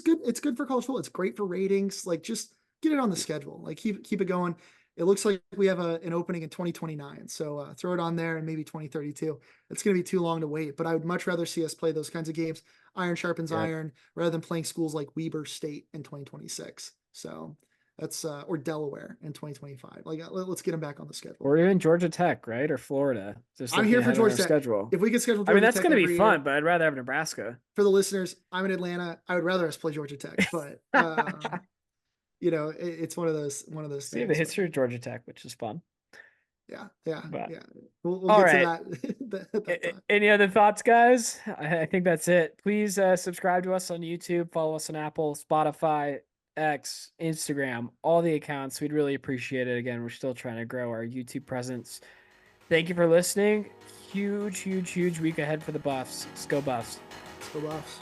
good. It's good for college football. It's great for ratings. Like just get it on the schedule. Like keep it going. It looks like we have an opening in 2029. So throw it on there and maybe 2032. It's going to be too long to wait, but I would much rather see us play those kinds of games. Iron sharpens iron rather than playing schools like Weber State in 2026. So that's or Delaware in 2025. Like let's get them back on the schedule. Or even Georgia Tech, right? Or Florida. I'm here for Georgia Tech. Schedule. If we could schedule Georgia that's Tech going to be fun, year, but I'd rather have Nebraska. For the listeners, I'm in Atlanta. I would rather us play Georgia Tech, but it's one of those See things. the history of Georgia Tech, which is fun. Yeah. But, yeah. We'll get to that. Any other thoughts, guys? I think that's it. Please subscribe to us on YouTube. Follow us on Apple, Spotify, X, Instagram, all the accounts. We'd really appreciate it. Again, we're still trying to grow our YouTube presence. Thank you for listening. Huge week ahead for the Buffs. Let's go Buffs. Let's go Buffs.